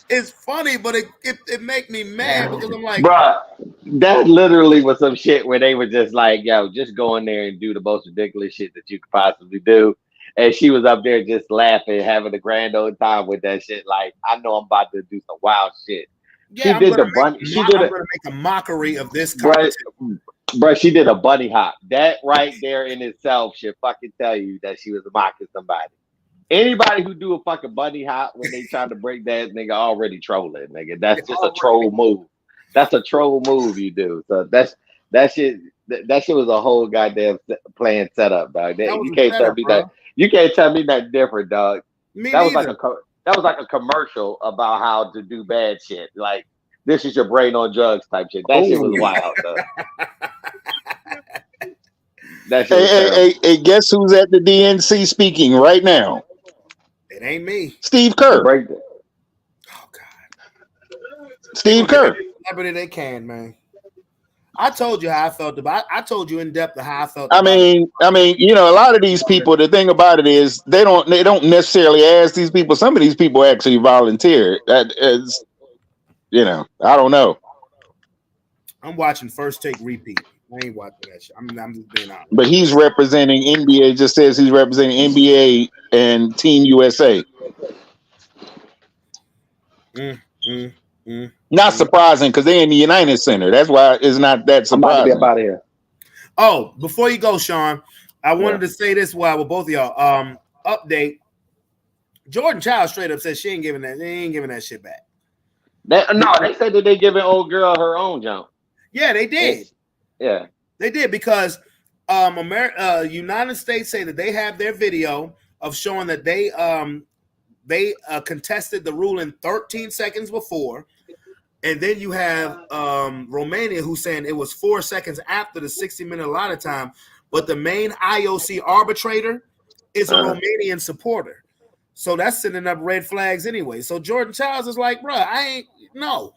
It's funny, but it make me mad because I'm like, bro, that literally was some shit where they were just like, yo, just go in there and do the most ridiculous shit that you could possibly do. And she was up there just laughing, having a grand old time with that shit. Like, I know I'm about to do some wild shit. Yeah, I'm gonna make a mockery of this competition. Bro, she did a bunny hop. That right there in itself should fucking tell you that she was mocking somebody. Anybody who do a fucking bunny hop when they try to break that, nigga, already trolling, nigga. That's just a troll move. That's a troll move you do. So that shit was a whole goddamn plan setup, dog. You can't tell me that. You can't tell me that different, dog. That was like a commercial about how to do bad shit. Like, this is your brain on drugs type shit. That shit was wild, though. Hey, guess who's at the DNC speaking right now? It ain't me. Steve Kerr. Oh God. Steve Kerr. Celebrity they can, man. I told you how I felt about. I told you in depth how I felt. I mean, a lot of these people. The thing about it is they don't necessarily ask these people. Some of these people actually volunteer. That is, I don't know. I'm watching First Take Repeat. I ain't watching that shit. I'm just being honest. But he's representing NBA. Just says he's representing NBA and Team USA. Not surprising because they're in the United Center. That's why it's not that surprising. I'm about to be here. Oh, before you go, Sean, I wanted to say this while with both of y'all. Update. Jordan Child straight up said they ain't giving that shit back. They said that they giving old girl her own jump. Yeah, they did. Yeah, they did because United States say that they have their video of showing that they contested the ruling 13 seconds before, and then you have Romania who's saying it was 4 seconds after the 60-minute allotted time, but the main IOC arbitrator is a Romanian supporter, so that's sending up red flags anyway. So Jordan Childs is like, bro, I ain't no,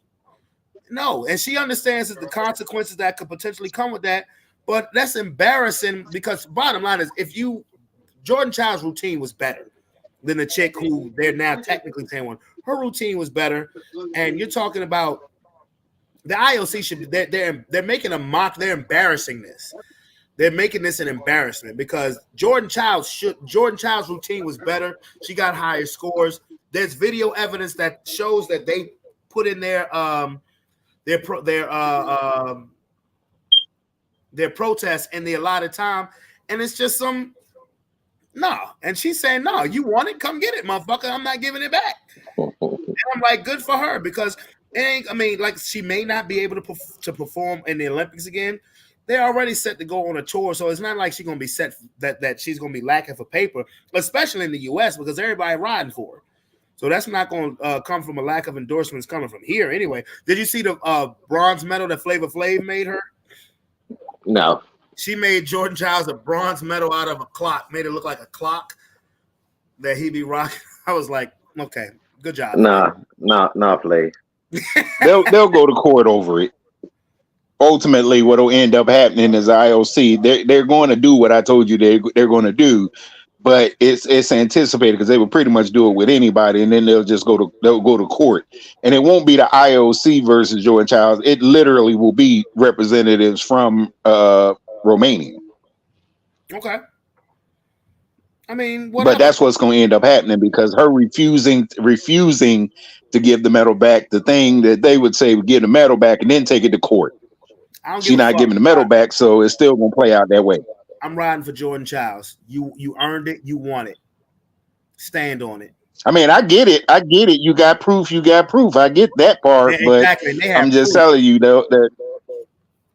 and she understands that the consequences that could potentially come with that. But that's embarrassing because bottom line is Jordan Childs' routine was better than the chick who they're now technically saying one. Her routine was better, and you're talking about the IOC should they're making a mock. They're embarrassing this. They're making this an embarrassment because Jordan Childs' routine was better. She got higher scores. There's video evidence that shows that they put in their protests in the allotted time, and it's just and she's saying, no, you want it, come get it, motherfucker, I'm not giving it back. And I'm like, good for her, because she may not be able to perform in the Olympics again. They're already set to go on a tour, so it's not like she's going to be set that she's going to be lacking for paper, especially in the U.S. because everybody riding for her. So that's not going to come from a lack of endorsements coming from here anyway. Did you see the bronze medal that Flavor Flav made her? No. She made Jordan Childs a bronze medal out of a clock, made it look like a clock that he'd be rocking. I was like, okay, good job. Nah, Flav. They'll go to court over it. Ultimately, what will end up happening is IOC, they're going to do what I told you they're going to do, but it's anticipated because they would pretty much do it with anybody, and then they'll go to court, and it won't be the IOC versus Jordan Childs. It literally will be representatives from Romania. Okay. But that's what's going to end up happening because her refusing to give the medal back, the thing that they would say would give the medal back and then take it to court. She's not giving the medal back, so it's still going to play out that way. I'm riding for Jordan Childs. You earned it. You want it. Stand on it. I get it. You got proof. I get that part, exactly. But I'm just telling you though that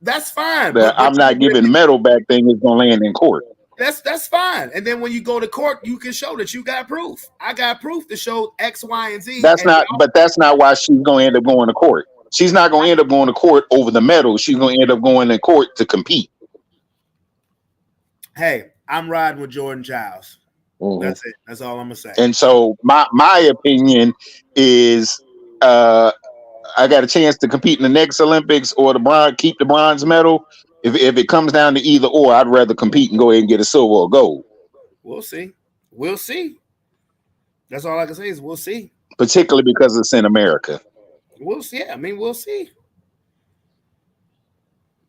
that's fine. But I'm not giving the medal back thing is going to land in court. That's fine. And then when you go to court, you can show that you got proof. I got proof to show X, Y, and Z. That's not why she's going to end up going to court. She's not going to end up going to court over the medal. She's going to end up going to court to compete. Hey, I'm riding with Jordan Childs. Mm-hmm. That's it. That's all I'm going to say. And so my opinion is I got a chance to compete in the next Olympics or keep the bronze medal. If it comes down to either or, I'd rather compete and go ahead and get a silver or gold. We'll see. That's all I can say is we'll see. Particularly because it's in America. We'll see. Yeah, we'll see.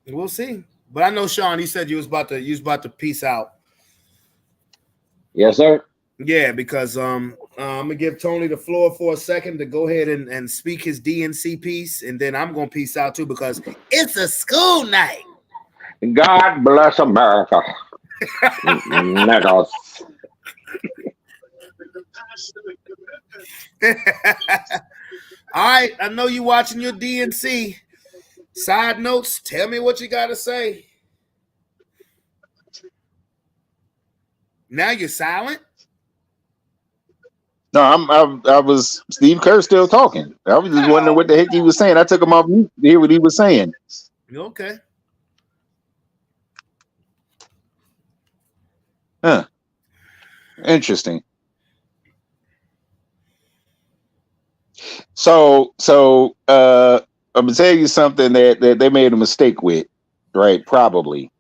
We'll see. But I know, Sean, you said you was about to peace out. Yes, sir. Yeah, because I'm gonna give Tony the floor for a second to go ahead and speak his DNC piece, and then I'm gonna peace out too because it's a school night. God bless America. Niggas. All right, I know you watching your DNC. Side notes, tell me what you got to say. Now you're silent? No, I was Steve Kerr still talking. I was just wondering what the heck he was saying. I took him off mute to hear what he was saying. Okay. Huh. Interesting. So I'm gonna tell you something that they made a mistake with, right? Probably.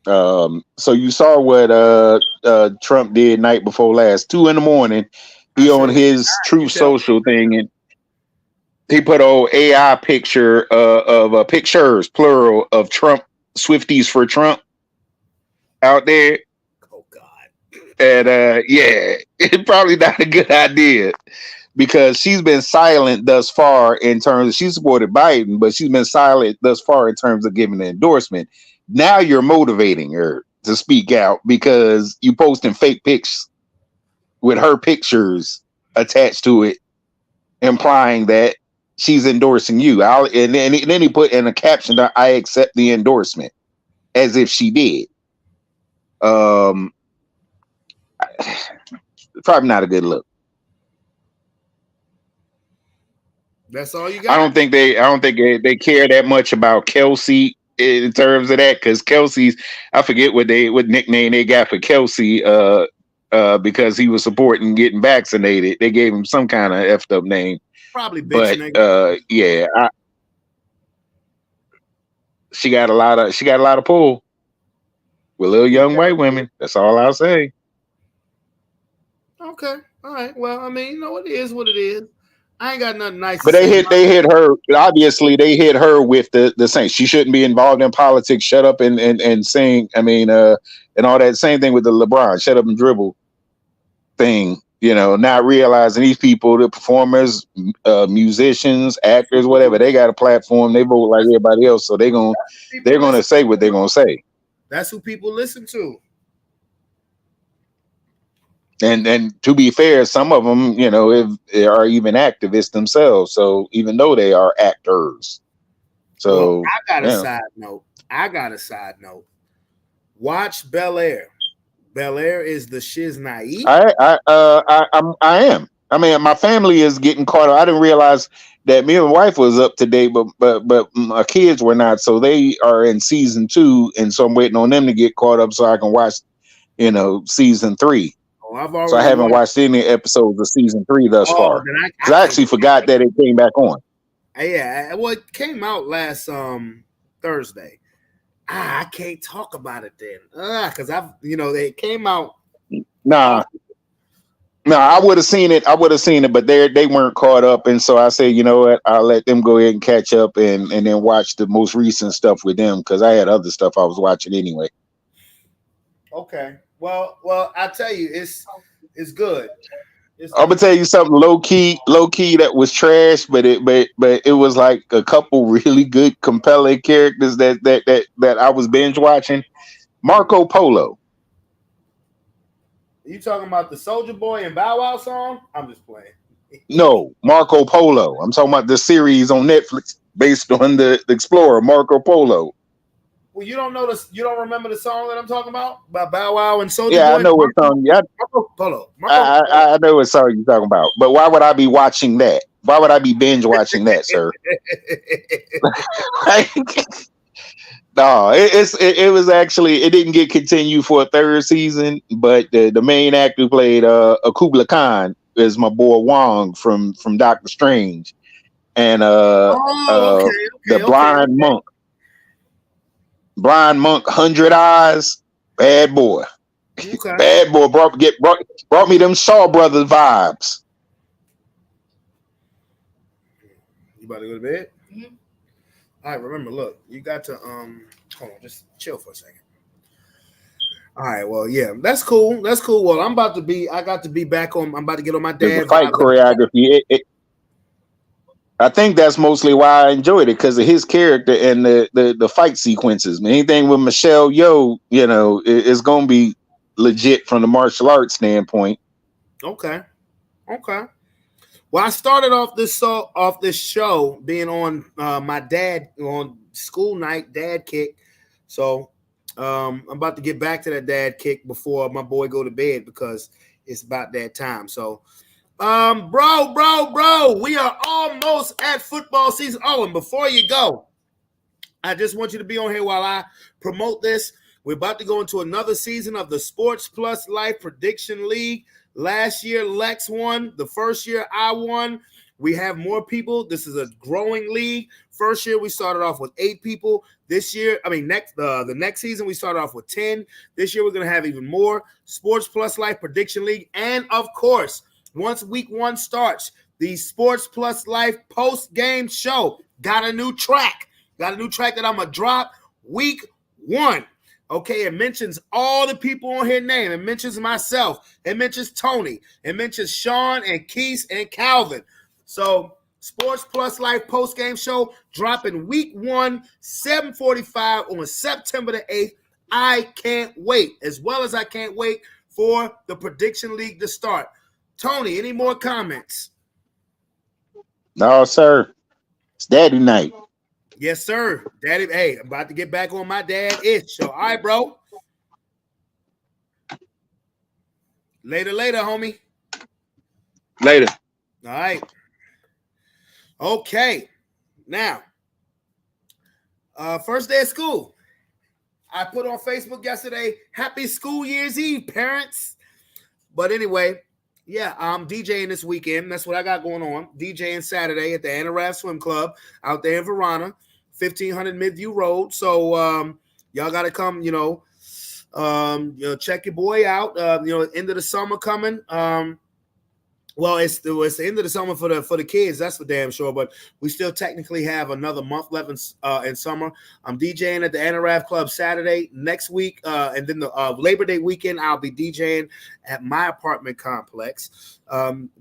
So you saw what Trump did night before last, 2 a.m. He on his Truth Social thing, and he put an AI picture of pictures, plural, of Trump Swifties for Trump out there. Oh God! And yeah, it's probably not a good idea. Because she's been silent thus far in terms of she supported Biden, but she's been silent thus far in terms of giving the endorsement. Now you're motivating her to speak out because you posting fake pics with her pictures attached to it, implying that she's endorsing you. And then he put in a caption that I accept the endorsement as if she did. Probably not a good look. That's all you got. I don't think they care that much about Kelsey in terms of that, because Kelsey's, I forget what nickname they got for Kelsey, because he was supporting getting vaccinated. They gave him some kind of effed up name. Probably bitch. But she got a lot of pull with little young white women. That's all I'll say. Okay. All right. Well, I mean, it is what it is. I ain't got nothing nice. But they hit her. Obviously, they hit her with the Saints. She shouldn't be involved in politics. Shut up and sing. I mean, and all that. Same thing with the LeBron. Shut up and dribble thing. Not realizing these people, the performers, musicians, actors, whatever, they got a platform. They vote like everybody else, so they're gonna say what they're gonna say. That's who people listen to. And to be fair, some of them, if they are even activists themselves. So even though they are actors, so I got a side note. Watch Bel Air. Bel Air is the shiz naive. I am. I mean, my family is getting caught up. I didn't realize that me and my wife was up to date, but my kids were not. So they are in season 2, and so I'm waiting on them to get caught up so I can watch, season 3. So I haven't watched any episodes of season 3 thus far. Because I actually forgot that it came back on. Yeah, well, it came out last Thursday. I can't talk about it then, because they came out. Nah, I would have seen it. But they weren't caught up, and so I said, you know what? I'll let them go ahead and catch up, and then watch the most recent stuff with them, because I had other stuff I was watching anyway. Okay. Well, I tell you, it's good. I'm gonna tell you something low key that was trash, but it was like a couple really good, compelling characters that I was binge watching. Marco Polo. Are you talking about the Soulja Boy and Bow Wow song? I'm just playing. No, Marco Polo. I'm talking about the series on Netflix based on the Explorer, Marco Polo. Well, you don't remember the song that I'm talking about Bow Wow and Soulja Boy? Yeah, I know what song. Yeah, Marco Polo. I know what song you're talking about. But why would I be watching that? Why would I be binge watching that, sir? No, it was actually, it didn't get continued for a 3rd season, but the main actor who played Kubla Khan is my boy Wong from Doctor Strange, and the blind monk. Blind Monk, 100 Eyes, bad boy. Okay. Bad boy brought me them Shaw Brothers vibes. You about to go to bed? Mm-hmm. All right, remember, look, you got to hold on, just chill for a second. All right, well, yeah, that's cool. Well, I'm about to get on my dad's fight choreography. I think that's mostly why I enjoyed it, because of his character and the fight sequences. Man, anything with Michelle Yeoh, is going to be legit from the martial arts standpoint. Okay. Well, I started off this show being on my dad on school night, dad kick. So I'm about to get back to that dad kick before my boy go to bed, because it's about that time. So. Bro, we are almost at football season. Oh, and before you go, I just want you to be on here while I promote this. We're about to go into another season of the Sports Plus Life Prediction League. Last year, Lex won. The first year, I won. We have more people. This is a growing league. First year, we started off with 8 people. This year, the next season, we started off with 10. This year, we're going to have even more. Sports Plus Life Prediction League. And, of course, once week 1 starts, the Sports Plus Life post-game show got a new track. That I'm going to drop week 1. Okay, it mentions all the people on here name. It mentions myself. It mentions Tony. It mentions Sean and Keith and Calvin. So, Sports Plus Life post-game show dropping week 1, 7:45 on September the 8th. I can't wait, as well as I can't wait for the Prediction League to start. Tony, any more comments? No, sir. It's Daddy night. Yes, sir. Daddy, hey, I'm about to get back on my dad-ish. So, all right, bro. Later, homie. Later. All right. Okay. Now, first day of school. I put on Facebook yesterday, happy school year's Eve, parents. But anyway, yeah, I'm DJing this weekend. That's what I got going on. DJing Saturday at the Anaraf Swim Club out there in Verona, 1500 Midview Road. So y'all got to come, check your boy out. End of the summer coming. Well, it's the end of the summer for the kids. That's for damn sure. But we still technically have another month left in summer. I'm DJing at the Anaraf Club Saturday next week, and then the Labor Day weekend I'll be DJing at my apartment complex.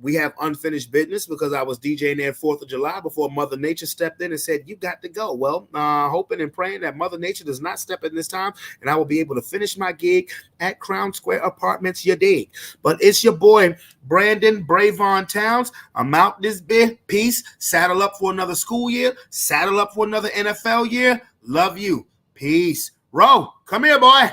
We have unfinished business because I was DJing there 4th of July before Mother Nature stepped in and said, "You got to go." Well, hoping and praying that Mother Nature does not step in this time, and I will be able to finish my gig at Crown Square Apartments. You dig? But it's your boy Brandon Bravon Towns. I'm out this bit. Peace. Saddle up for another school year. Saddle up for another NFL year. Love you. Peace. Ro, come here, boy.